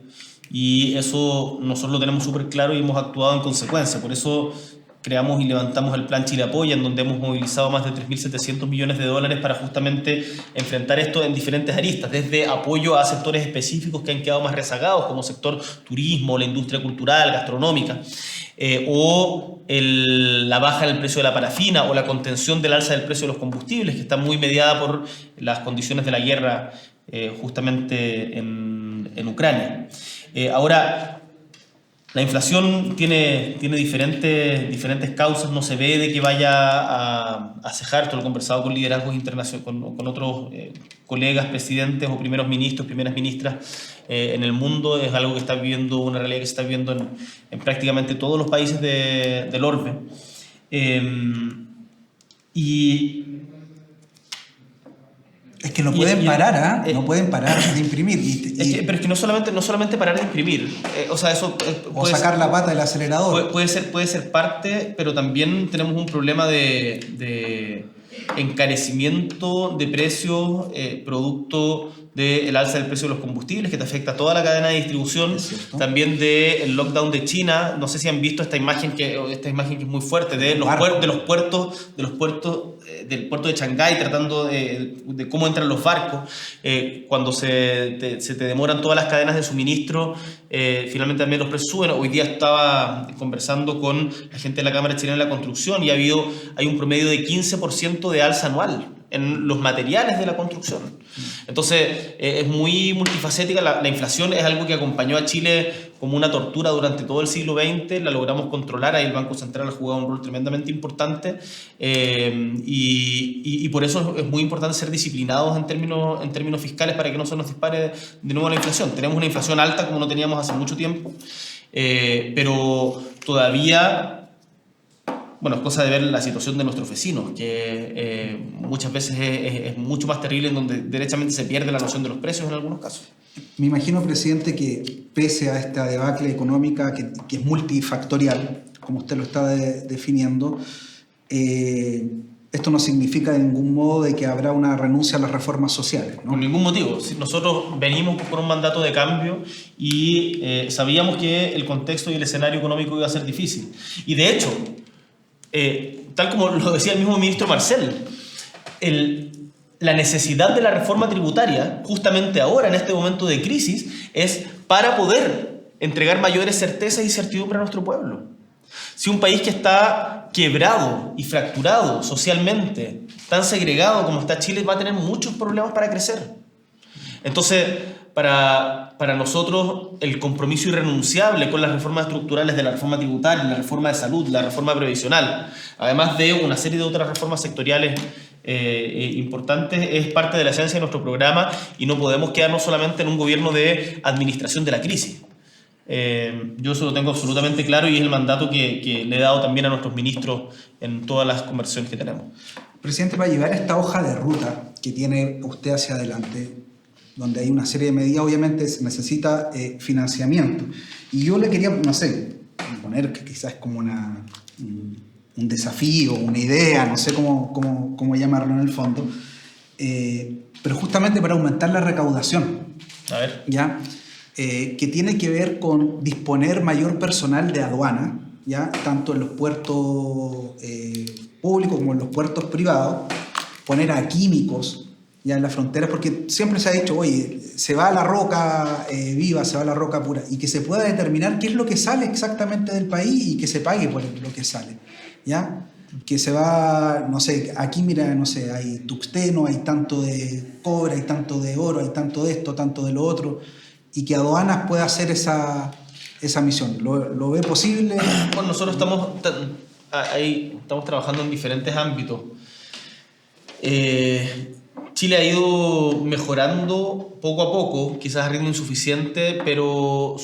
Y eso nosotros lo tenemos súper claro y hemos actuado en consecuencia. Por eso creamos y levantamos el Plan Chile Apoya, en donde hemos movilizado más de 3.700 millones de dólares para justamente enfrentar esto en diferentes aristas, desde apoyo a sectores específicos que han quedado más rezagados, como sector turismo, la industria cultural, gastronómica, o la baja del precio de la parafina, o la contención del alza del precio de los combustibles, que está muy mediada por las condiciones de la guerra justamente en Ucrania. Ahora, la inflación tiene diferentes causas, no se ve de que vaya a cejar. Esto lo he conversado con liderazgos internacionales, con otros colegas, presidentes o primeros ministros, primeras ministras en el mundo. Es algo que está viviendo, una realidad que se está viviendo en prácticamente todos los países del orbe. Es que no pueden parar, no pueden parar de imprimir. Pero es que no solamente parar de imprimir, o sea, eso o sacar la pata del acelerador. Puede ser parte, pero también tenemos un problema de encarecimiento de precios producto del alza del precio de los combustibles, que te afecta a toda la cadena de distribución, también del lockdown de China. No sé si han visto esta imagen que es muy fuerte, del puerto de Shanghái, tratando de cómo entran los barcos, cuando se te demoran todas las cadenas de suministro, finalmente también los precios suben. Hoy día estaba conversando con la gente de la Cámara Chilena de la Construcción y hay un promedio de 15% de alza anual en los materiales de la construcción. Entonces, es muy multifacética. La inflación es algo que acompañó a Chile como una tortura durante todo el siglo XX. La logramos controlar, ahí el Banco Central ha jugado un rol tremendamente importante, y por eso es muy importante ser disciplinados en términos fiscales para que no se nos dispare de nuevo la inflación. Tenemos una inflación alta como no teníamos hace mucho tiempo, pero todavía... Bueno, es cosa de ver la situación de nuestros vecinos, que muchas veces es mucho más terrible, en donde derechamente se pierde la noción de los precios en algunos casos. Me imagino, presidente, que pese a esta debacle económica que es multifactorial, como usted lo está definiendo, esto no significa de ningún modo de que habrá una renuncia a las reformas sociales, ¿no? Por ningún motivo. Nosotros venimos por un mandato de cambio y sabíamos que el contexto y el escenario económico iba a ser difícil. Y de hecho, tal como lo decía el mismo ministro Marcel, la necesidad de la reforma tributaria, justamente ahora, en este momento de crisis, es para poder entregar mayores certezas y certidumbre a nuestro pueblo. Si un país que está quebrado y fracturado socialmente, tan segregado como está Chile, va a tener muchos problemas para crecer. Entonces, para nosotros, el compromiso irrenunciable con las reformas estructurales de la reforma tributaria, la reforma de salud, la reforma previsional, además de una serie de otras reformas sectoriales importantes, es parte de la esencia de nuestro programa, y no podemos quedarnos solamente en un gobierno de administración de la crisis. Yo eso lo tengo absolutamente claro, y es el mandato que le he dado también a nuestros ministros en todas las conversaciones que tenemos. Presidente, para llevar esta hoja de ruta que tiene usted hacia adelante, donde hay una serie de medidas, obviamente se necesita financiamiento. Y yo le quería, no sé, poner que quizás es como un desafío, una idea, no sé cómo llamarlo en el fondo, pero justamente para aumentar la recaudación. A ver. ¿Ya? Que tiene que ver con disponer mayor personal de aduana, ¿ya? Tanto en los puertos públicos como en los puertos privados, poner a químicos ya en las fronteras, porque siempre se ha dicho, oye, se va la roca viva, se va la roca pura, y que se pueda determinar qué es lo que sale exactamente del país y que se pague por lo que sale, ¿ya? que se va, no sé, aquí mira, no sé, hay tuxteno, hay tanto de cobre, hay tanto de oro, hay tanto de esto, tanto de lo otro, y que aduanas pueda hacer esa misión. ¿Lo ve posible? Bueno, nosotros estamos trabajando en diferentes ámbitos. Chile ha ido mejorando poco a poco, quizás a ritmo insuficiente, pero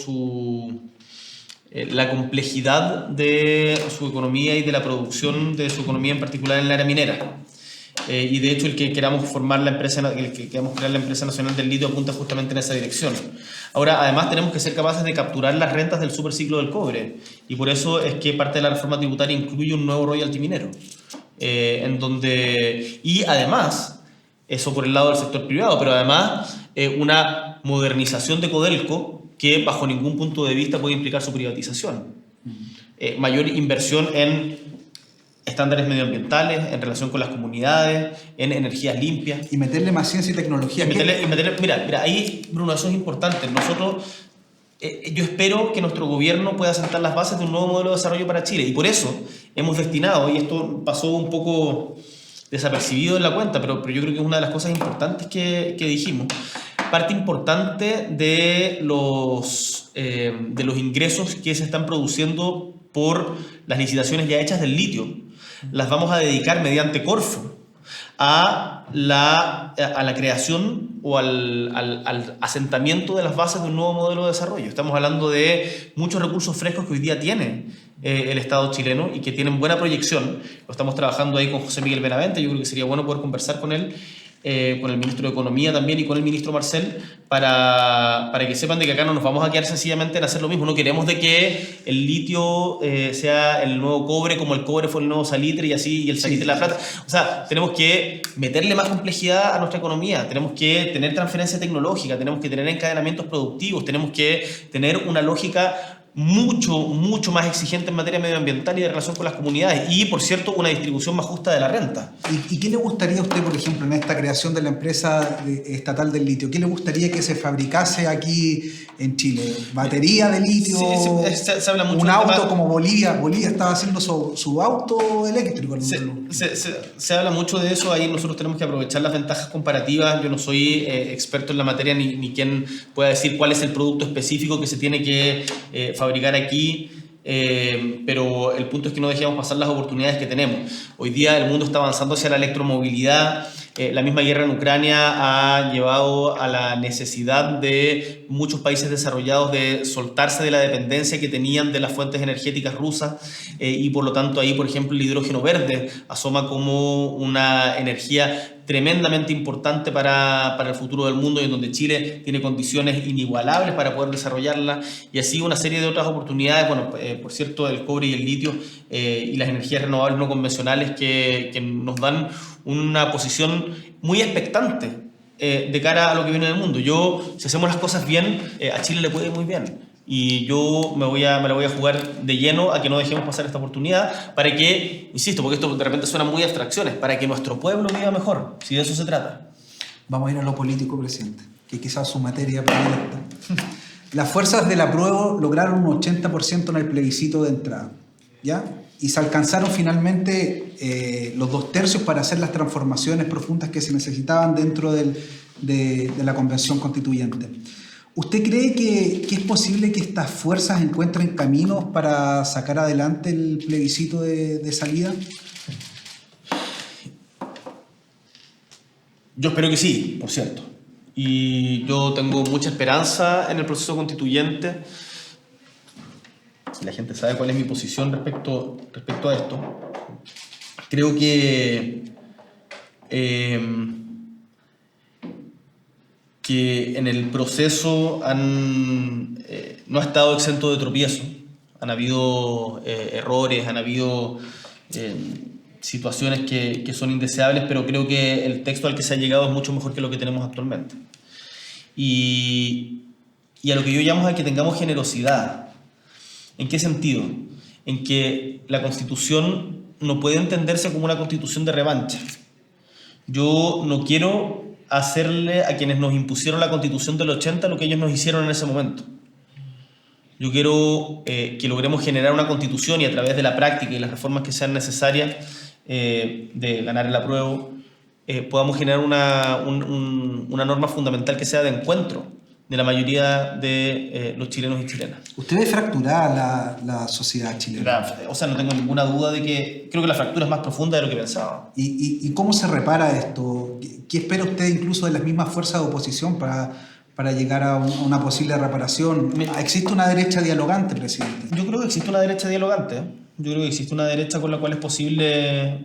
la complejidad de su economía y de la producción de su economía, en particular en el área minera. Y de hecho el que queramos crear la empresa nacional del litio apunta justamente en esa dirección. Ahora, además tenemos que ser capaces de capturar las rentas del superciclo del cobre, y por eso es que parte de la reforma tributaria incluye un nuevo royalty minero, y además, eso por el lado del sector privado, pero además una modernización de Codelco que bajo ningún punto de vista puede implicar su privatización. Mayor inversión en estándares medioambientales, en relación con las comunidades, en energías limpias. Y meterle más ciencia y tecnología. Mira, ahí, Bruno, eso es importante. Yo espero que nuestro gobierno pueda sentar las bases de un nuevo modelo de desarrollo para Chile, y por eso hemos destinado, y esto pasó un poco desapercibido en la cuenta, pero yo creo que es una de las cosas importantes que dijimos. Parte importante de los ingresos que se están produciendo por las licitaciones ya hechas del litio las vamos a dedicar mediante Corfo a la creación o al asentamiento de las bases de un nuevo modelo de desarrollo. Estamos hablando de muchos recursos frescos que hoy día tiene el Estado chileno y que tienen buena proyección. Lo estamos trabajando ahí con José Miguel Benavente. Yo creo que sería bueno poder conversar con él, con el ministro de Economía también y con el ministro Marcel, para que sepan de que acá no nos vamos a quedar sencillamente en hacer lo mismo. No queremos de que el litio sea el nuevo cobre, como el cobre fue el nuevo salitre, y el salitre la plata. O sea, tenemos que meterle más complejidad a nuestra economía, tenemos que tener transferencia tecnológica, tenemos que tener encadenamientos productivos, tenemos que tener una lógica mucho más exigente en materia medioambiental y de relación con las comunidades, y por cierto una distribución más justa de la renta. ¿Y qué le gustaría a usted, por ejemplo, en esta creación de la empresa estatal del litio? ¿Qué le gustaría que se fabricase aquí en Chile? ¿Batería de litio? Sí, se habla mucho un auto como Bolivia estaba haciendo su auto eléctrico. Se habla mucho de eso. Ahí nosotros tenemos que aprovechar las ventajas comparativas. Yo no soy experto en la materia, ni quien pueda decir cuál es el producto específico que se tiene que fabricar aquí, pero el punto es que no dejemos pasar las oportunidades que tenemos. Hoy día el mundo está avanzando hacia la electromovilidad. La misma guerra en Ucrania ha llevado a la necesidad de muchos países desarrollados de soltarse de la dependencia que tenían de las fuentes energéticas rusas, y por lo tanto ahí, por ejemplo, el hidrógeno verde asoma como una energía tremendamente importante para el futuro del mundo, y en donde Chile tiene condiciones inigualables para poder desarrollarla, y así una serie de otras oportunidades. Bueno, por cierto, el cobre y el litio y las energías renovables no convencionales que nos dan una posición muy expectante de cara a lo que viene del mundo. Si hacemos las cosas bien, a Chile le puede ir muy bien. Y yo me la voy a jugar de lleno a que no dejemos pasar esta oportunidad para que, insisto, porque esto de repente suena muy abstracciones, para que nuestro pueblo viva mejor, si de eso se trata. Vamos a ir a lo político, presidente, que quizás su materia predilecta. Las fuerzas del apruebo lograron un 80% en el plebiscito de entrada, ¿ya? Y se alcanzaron finalmente los 2/3 para hacer las transformaciones profundas que se necesitaban dentro de la Convención Constituyente. ¿Usted cree que es posible que estas fuerzas encuentren caminos para sacar adelante el plebiscito de salida? Yo espero que sí, por cierto. Y yo tengo mucha esperanza en el proceso constituyente. Si la gente sabe cuál es mi posición respecto a esto, creo que en el proceso no ha estado exento de tropiezos. Han habido errores, han habido situaciones que son indeseables, pero creo que el texto al que se ha llegado es mucho mejor que lo que tenemos actualmente. Y a lo que yo llamo a que tengamos generosidad. ¿En qué sentido? En que la Constitución no puede entenderse como una Constitución de revancha. Yo no quiero hacerle a quienes nos impusieron la Constitución del 80 lo que ellos nos hicieron en ese momento. Yo quiero que logremos generar una constitución y a través de la práctica y las reformas que sean necesarias de ganar el apruebo, podamos generar una norma fundamental que sea de encuentro de la mayoría de los chilenos y chilenas. ¿Usted ve fracturada la sociedad chilena? O sea, no tengo ninguna duda de que creo que la fractura es más profunda de lo que pensaba. ¿Y cómo se repara esto? ¿Qué espera usted incluso de las mismas fuerzas de oposición para llegar a una posible reparación? ¿Existe una derecha dialogante, presidente? Yo creo que existe una derecha dialogante. Yo creo que existe una derecha con la cual es posible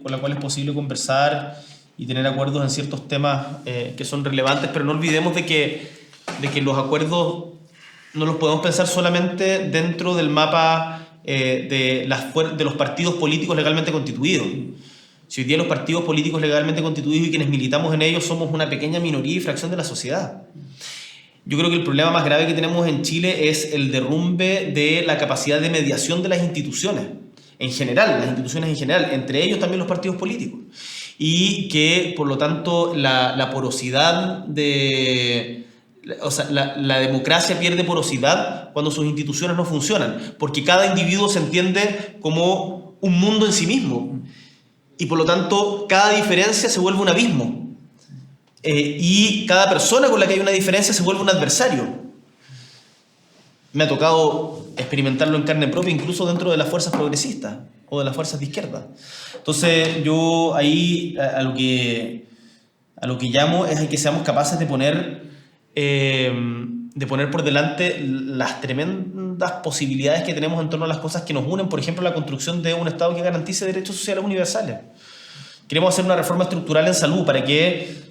conversar y tener acuerdos en ciertos temas que son relevantes, pero no olvidemos de que los acuerdos no los podemos pensar solamente dentro del mapa de los partidos políticos legalmente constituidos. Si hoy día los partidos políticos legalmente constituidos y quienes militamos en ellos somos una pequeña minoría y fracción de la sociedad. Yo creo que el problema más grave que tenemos en Chile es el derrumbe de la capacidad de mediación de las instituciones, en general, las instituciones en general, entre ellos también los partidos políticos. Y que, por lo tanto, la porosidad la democracia pierde porosidad cuando sus instituciones no funcionan, porque cada individuo se entiende como un mundo en sí mismo. Y por lo tanto, cada diferencia se vuelve un abismo. Y cada persona con la que hay una diferencia se vuelve un adversario. Me ha tocado experimentarlo en carne propia, incluso dentro de las fuerzas progresistas o de las fuerzas de izquierda. Entonces, yo ahí a lo que llamo es a que seamos capaces de poner por delante las tremendas posibilidades que tenemos en torno a las cosas que nos unen, por ejemplo, la construcción de un Estado que garantice derechos sociales universales. Queremos hacer una reforma estructural en salud para que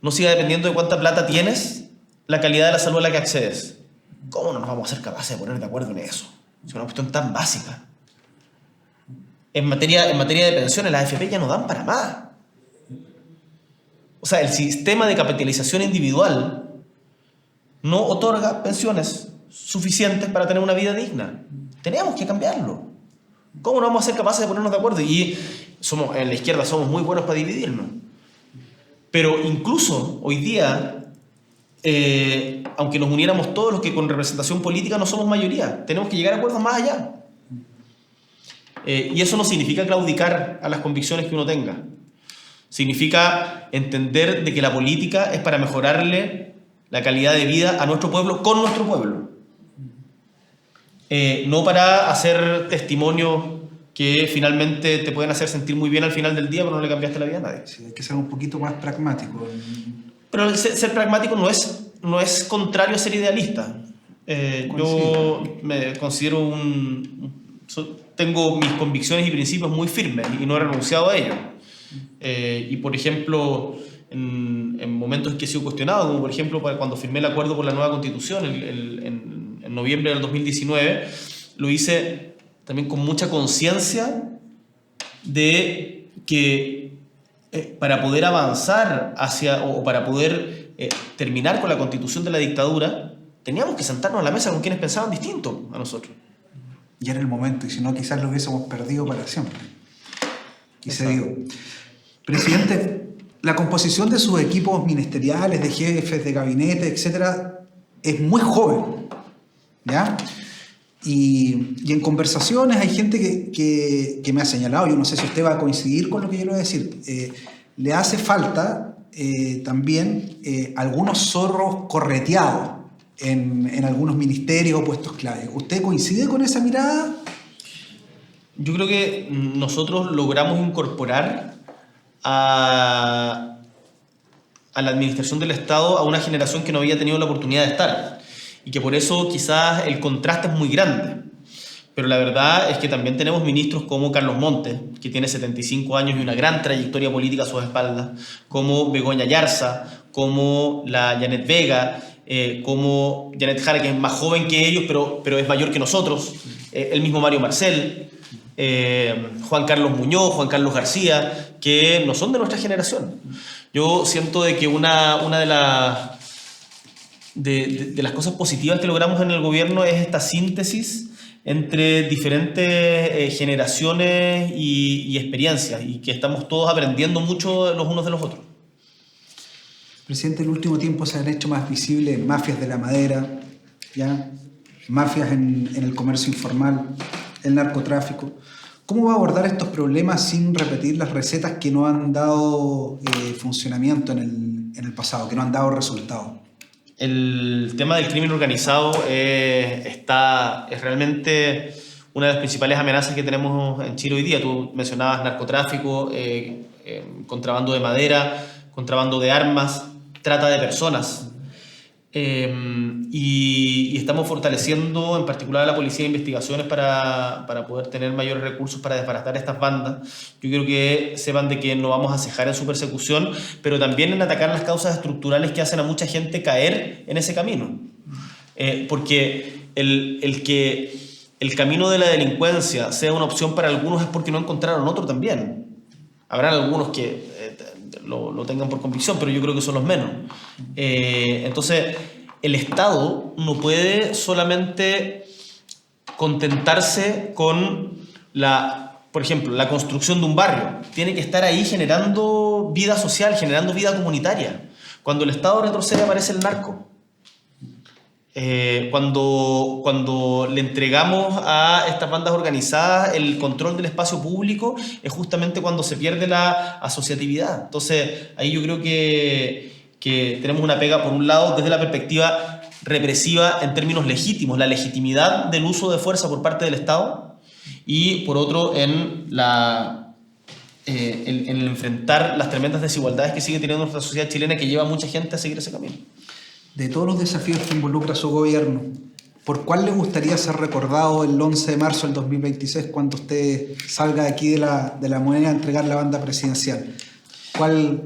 no siga dependiendo de cuánta plata tienes la calidad de la salud a la que accedes. ¿Cómo no nos vamos a ser capaces de poner de acuerdo en eso? Es una cuestión tan básica. En materia de pensiones, las AFP ya no dan para más. O sea, el sistema de capitalización individual no otorga pensiones suficientes para tener una vida digna. Tenemos que cambiarlo. ¿Cómo no vamos a ser capaces de ponernos de acuerdo? Y en la izquierda somos muy buenos para dividirnos. Pero incluso hoy día, aunque nos uniéramos todos los que con representación política no somos mayoría, tenemos que llegar a acuerdos más allá. Y eso no significa claudicar a las convicciones que uno tenga. Significa entender de que la política es para mejorarle la calidad de vida a nuestro pueblo con nuestro pueblo. No para hacer testimonios que finalmente te pueden hacer sentir muy bien al final del día, pero no le cambiaste la vida a nadie. Sí, hay que ser un poquito más pragmático. Pero ser pragmático no es contrario a ser idealista. Yo me considero tengo mis convicciones y principios muy firmes y no he renunciado a ellos. Y por ejemplo, en momentos en que he sido cuestionado, como por ejemplo cuando firmé el acuerdo por la nueva constitución en noviembre del 2019, lo hice también con mucha conciencia de que para poder avanzar o para poder terminar con la constitución de la dictadura, teníamos que sentarnos a la mesa con quienes pensaban distinto a nosotros. Ya era el momento, y si no, quizás lo hubiésemos perdido para siempre. Y se dio. Presidente, la composición de sus equipos ministeriales, de jefes de gabinete, etcétera, es muy joven, ¿ya? Y en conversaciones hay gente que me ha señalado, yo no sé si usted va a coincidir con lo que yo le voy a decir, le hace falta también algunos zorros correteados en algunos ministerios o puestos clave. ¿Usted coincide con esa mirada? Yo creo que nosotros logramos incorporar a la administración del Estado a una generación que no había tenido la oportunidad de estar y que por eso quizás el contraste es muy grande. Pero la verdad es que también tenemos ministros como Carlos Montes, que tiene 75 años y una gran trayectoria política a sus espaldas, como Begoña Yarza, como la Janet Vega, como Janet Jara, que es más joven que ellos, pero es mayor que nosotros, el mismo Mario Marcel, Juan Carlos Muñoz, Juan Carlos García, que no son de nuestra generación. Yo siento de que una de las cosas positivas que logramos en el gobierno es esta síntesis entre diferentes generaciones y experiencias, y que estamos todos aprendiendo mucho los unos de los otros. Presidente, en el último tiempo se han hecho más visibles mafias de la madera, ¿ya? mafias en el comercio informal, el narcotráfico. ¿Cómo va a abordar estos problemas sin repetir las recetas que no han dado funcionamiento en el pasado, que no han dado resultados? El tema del crimen organizado es realmente una de las principales amenazas que tenemos en Chile hoy día. Tú mencionabas narcotráfico, contrabando de madera, contrabando de armas, trata de personas. Y estamos fortaleciendo en particular a la Policía de Investigaciones para poder tener mayores recursos para desbaratar estas bandas. Yo quiero que sepan de que no vamos a cejar en su persecución, pero también en atacar las causas estructurales que hacen a mucha gente caer en ese camino. Porque que el camino de la delincuencia sea una opción para algunos es porque no encontraron otro también. Habrán algunos que lo tengan por convicción, pero yo creo que son los menos. Entonces, el Estado no puede solamente contentarse con por ejemplo, la construcción de un barrio. Tiene que estar ahí generando vida social, generando vida comunitaria. Cuando el Estado retrocede aparece el narco. Cuando le entregamos a estas bandas organizadas el control del espacio público es justamente cuando se pierde la asociatividad. Entonces ahí yo creo que tenemos una pega, por un lado, desde la perspectiva represiva en términos legítimos, la legitimidad del uso de fuerza por parte del Estado, y por otro en el enfrentar las tremendas desigualdades que sigue teniendo nuestra sociedad chilena, que lleva a mucha gente a seguir ese camino. De todos los desafíos que involucra su gobierno, ¿por cuál le gustaría ser recordado el 11 de marzo del 2026 cuando usted salga de aquí de la moneda a entregar la banda presidencial? ¿Cuál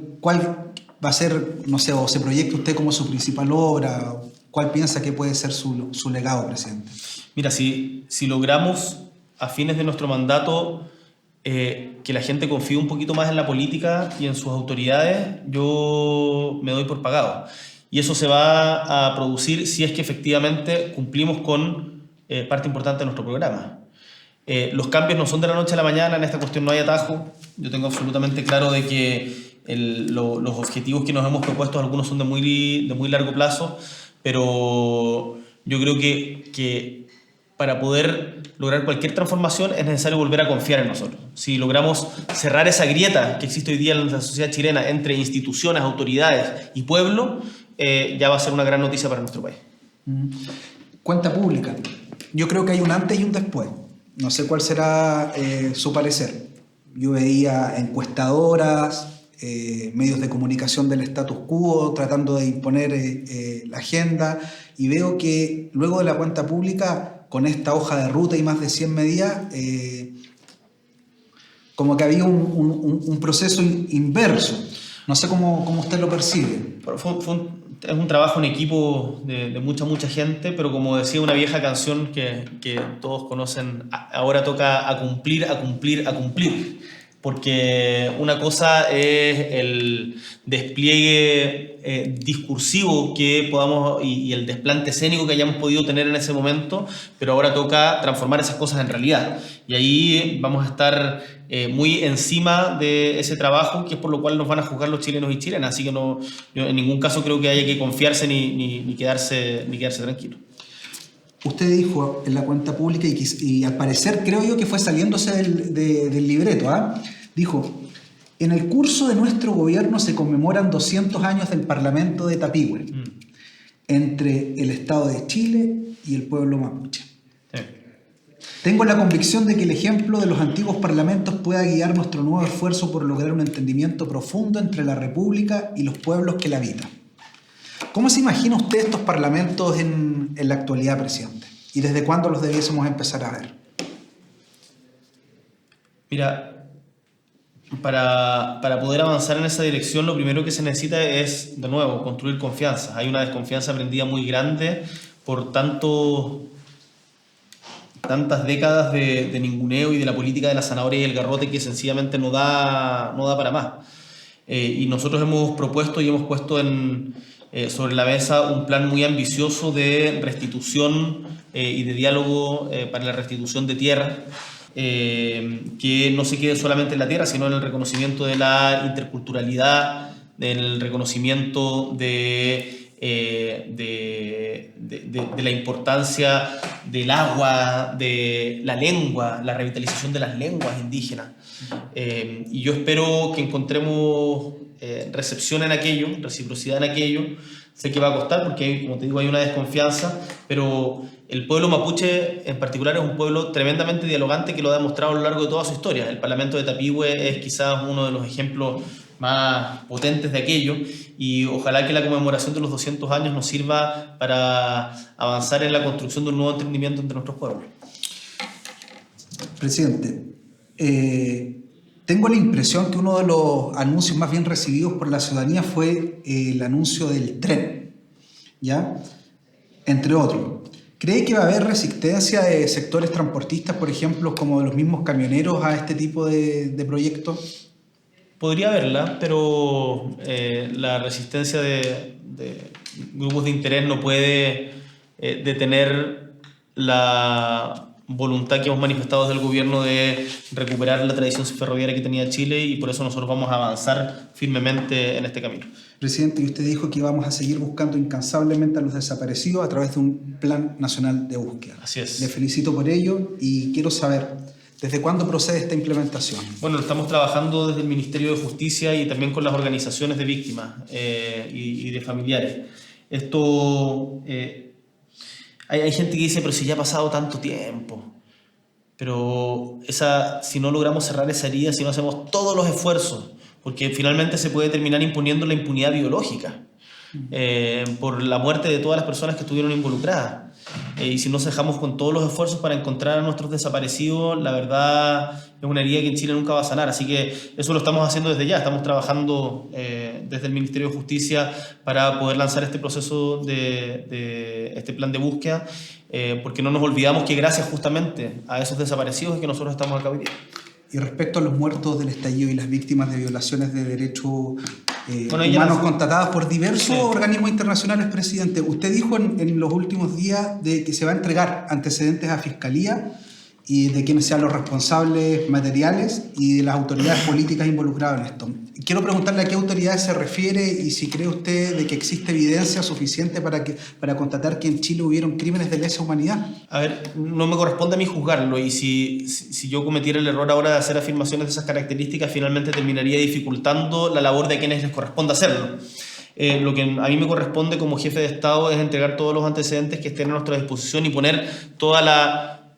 va a ser, no sé, o se proyecta usted como su principal obra? ¿Cuál piensa que puede ser su legado, presidente? Mira, si logramos a fines de nuestro mandato que la gente confíe un poquito más en la política y en sus autoridades, yo me doy por pagado. Y eso se va a producir si es que efectivamente cumplimos con parte importante de nuestro programa. Los cambios no son de la noche a la mañana, en esta cuestión no hay atajo. Yo tengo absolutamente claro de que los objetivos que nos hemos propuesto, algunos son de muy largo plazo, pero yo creo que para poder lograr cualquier transformación es necesario volver a confiar en nosotros. Si logramos cerrar esa grieta que existe hoy día en la sociedad chilena entre instituciones, autoridades y pueblo, ya va a ser una gran noticia para nuestro país. Cuenta pública. Yo creo que hay un antes y un después. No sé cuál será su parecer. Yo veía encuestadoras, medios de comunicación del status quo tratando de imponer la agenda, y veo que luego de la cuenta pública, con esta hoja de ruta y más de 100 medidas, como que había un proceso inverso. No sé cómo usted lo percibe. Es un trabajo en equipo de mucha gente, pero como decía una vieja canción que todos conocen, ahora toca a cumplir. Porque una cosa es el despliegue discursivo que podamos y el desplante escénico que hayamos podido tener en ese momento, pero ahora toca transformar esas cosas en realidad. Y ahí vamos a estar muy encima de ese trabajo, que es por lo cual nos van a juzgar los chilenos y chilenas. Así que yo en ningún caso creo que haya que confiarse ni quedarse tranquilo. Usted dijo en la cuenta pública, y al parecer creo yo que fue saliéndose del libreto, dijo: en el curso de nuestro gobierno se conmemoran 200 años del Parlamento de Tapigüe, entre el Estado de Chile y el pueblo mapuche. Sí. Tengo la convicción de que el ejemplo de los antiguos parlamentos pueda guiar nuestro nuevo esfuerzo por lograr un entendimiento profundo entre la República y los pueblos que la habitan. ¿Cómo se imagina usted estos parlamentos en la actualidad, presidente? ¿Y desde cuándo los debiésemos empezar a ver? Mira, para poder avanzar en esa dirección, lo primero que se necesita es, de nuevo, construir confianza. Hay una desconfianza aprendida muy grande por tantas décadas de ninguneo y de la política de la zanahoria y el garrote que sencillamente no da para más. Y nosotros hemos propuesto y hemos puesto sobre la mesa un plan muy ambicioso de restitución y de diálogo para la restitución de tierra, que no se quede solamente en la tierra, sino en el reconocimiento de la interculturalidad, del reconocimiento de de la importancia del agua, de la lengua, la revitalización de las lenguas indígenas. Y yo espero que encontremos recepción en aquello, reciprocidad en aquello. Sé que va a costar porque, como te digo, hay una desconfianza, pero el pueblo mapuche en particular es un pueblo tremendamente dialogante que lo ha demostrado a lo largo de toda su historia. El Parlamento de Tapigüe es quizás uno de los ejemplos más potentes de aquello, y ojalá que la conmemoración de los 200 años nos sirva para avanzar en la construcción de un nuevo entendimiento entre nuestros pueblos. Presidente, tengo la impresión que uno de los anuncios más bien recibidos por la ciudadanía fue el anuncio del tren, ¿ya? Entre otros. ¿Cree que va a haber resistencia de sectores transportistas, por ejemplo, como de los mismos camioneros, a este tipo de proyectos? Podría haberla, pero la resistencia de grupos de interés no puede detener la voluntad que hemos manifestado desde el gobierno de recuperar la tradición ferroviaria que tenía Chile, y por eso nosotros vamos a avanzar firmemente en este camino. Presidente, y usted dijo que vamos a seguir buscando incansablemente a los desaparecidos a través de un Plan Nacional de Búsqueda. Así es. Le felicito por ello y quiero saber, ¿desde cuándo procede esta implementación? Bueno, lo estamos trabajando desde el Ministerio de Justicia y también con las organizaciones de víctimas y de familiares. Esto... Hay gente que dice, pero si ya ha pasado tanto tiempo. Pero si no logramos cerrar esa herida, si no hacemos todos los esfuerzos, porque finalmente se puede terminar imponiendo la impunidad biológica por la muerte de todas las personas que estuvieron involucradas. Y si no dejamos con todos los esfuerzos para encontrar a nuestros desaparecidos, la verdad es una herida que en Chile nunca va a sanar. Así que eso lo estamos haciendo desde ya. Estamos trabajando desde el Ministerio de Justicia para poder lanzar este proceso de este plan de búsqueda, porque no nos olvidamos que gracias justamente a esos desaparecidos es que nosotros estamos acá hoy día. Y respecto a los muertos del estallido y las víctimas de violaciones de derechos Bueno, humanos constatadas por diversos Sí. organismos internacionales, presidente, usted dijo en los últimos días de que se va a entregar antecedentes a Fiscalía y de quienes sean los responsables materiales y de las autoridades políticas involucradas en esto. Quiero preguntarle a qué autoridades se refiere y si cree usted de que existe evidencia suficiente para constatar que en Chile hubieron crímenes de lesa humanidad. A ver, no me corresponde a mí juzgarlo, y si yo cometiera el error ahora de hacer afirmaciones de esas características, finalmente terminaría dificultando la labor de quienes les corresponde hacerlo. Lo que a mí me corresponde como jefe de Estado es entregar todos los antecedentes que estén a nuestra disposición y poner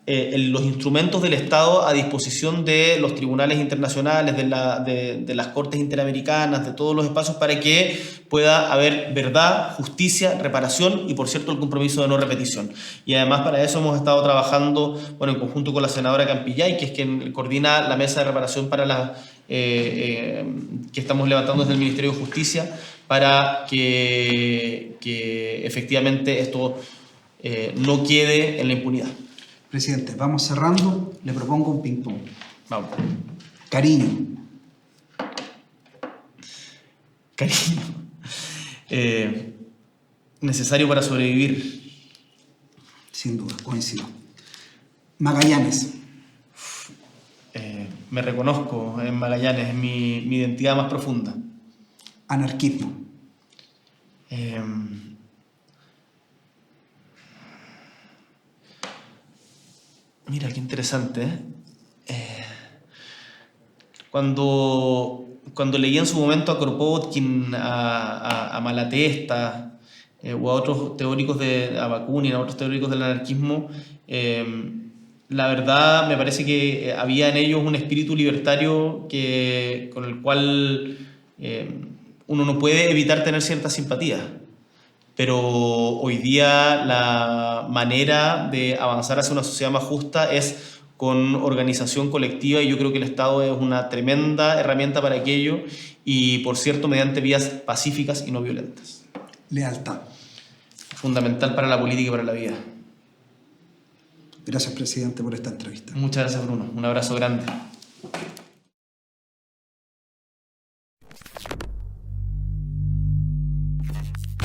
los instrumentos del Estado a disposición de los tribunales internacionales, de las cortes interamericanas, de todos los espacios, para que pueda haber verdad, justicia, reparación y, por cierto, el compromiso de no repetición. Y además para eso hemos estado trabajando, bueno, en conjunto con la senadora Campillay, que es quien coordina la mesa de reparación para que estamos levantando desde el Ministerio de Justicia, para que efectivamente esto no quede en la impunidad. Presidente, vamos cerrando. Le propongo un ping-pong. Vamos. Cariño. Cariño. Necesario para sobrevivir. Sin duda, coincido. Magallanes. Me reconozco en Magallanes, es mi identidad más profunda. Anarquismo. Mira, qué interesante. Cuando leí en su momento a Kropotkin, a Malatesta, o a otros teóricos a Bakunin, a otros teóricos del anarquismo, la verdad me parece que había en ellos un espíritu libertario con el cual uno no puede evitar tener cierta simpatía. Pero hoy día la manera de avanzar hacia una sociedad más justa es con organización colectiva, y yo creo que el Estado es una tremenda herramienta para aquello, y por cierto mediante vías pacíficas y no violentas. Lealtad. Fundamental para la política y para la vida. Gracias, presidente, por esta entrevista. Muchas gracias, Bruno. Un abrazo grande.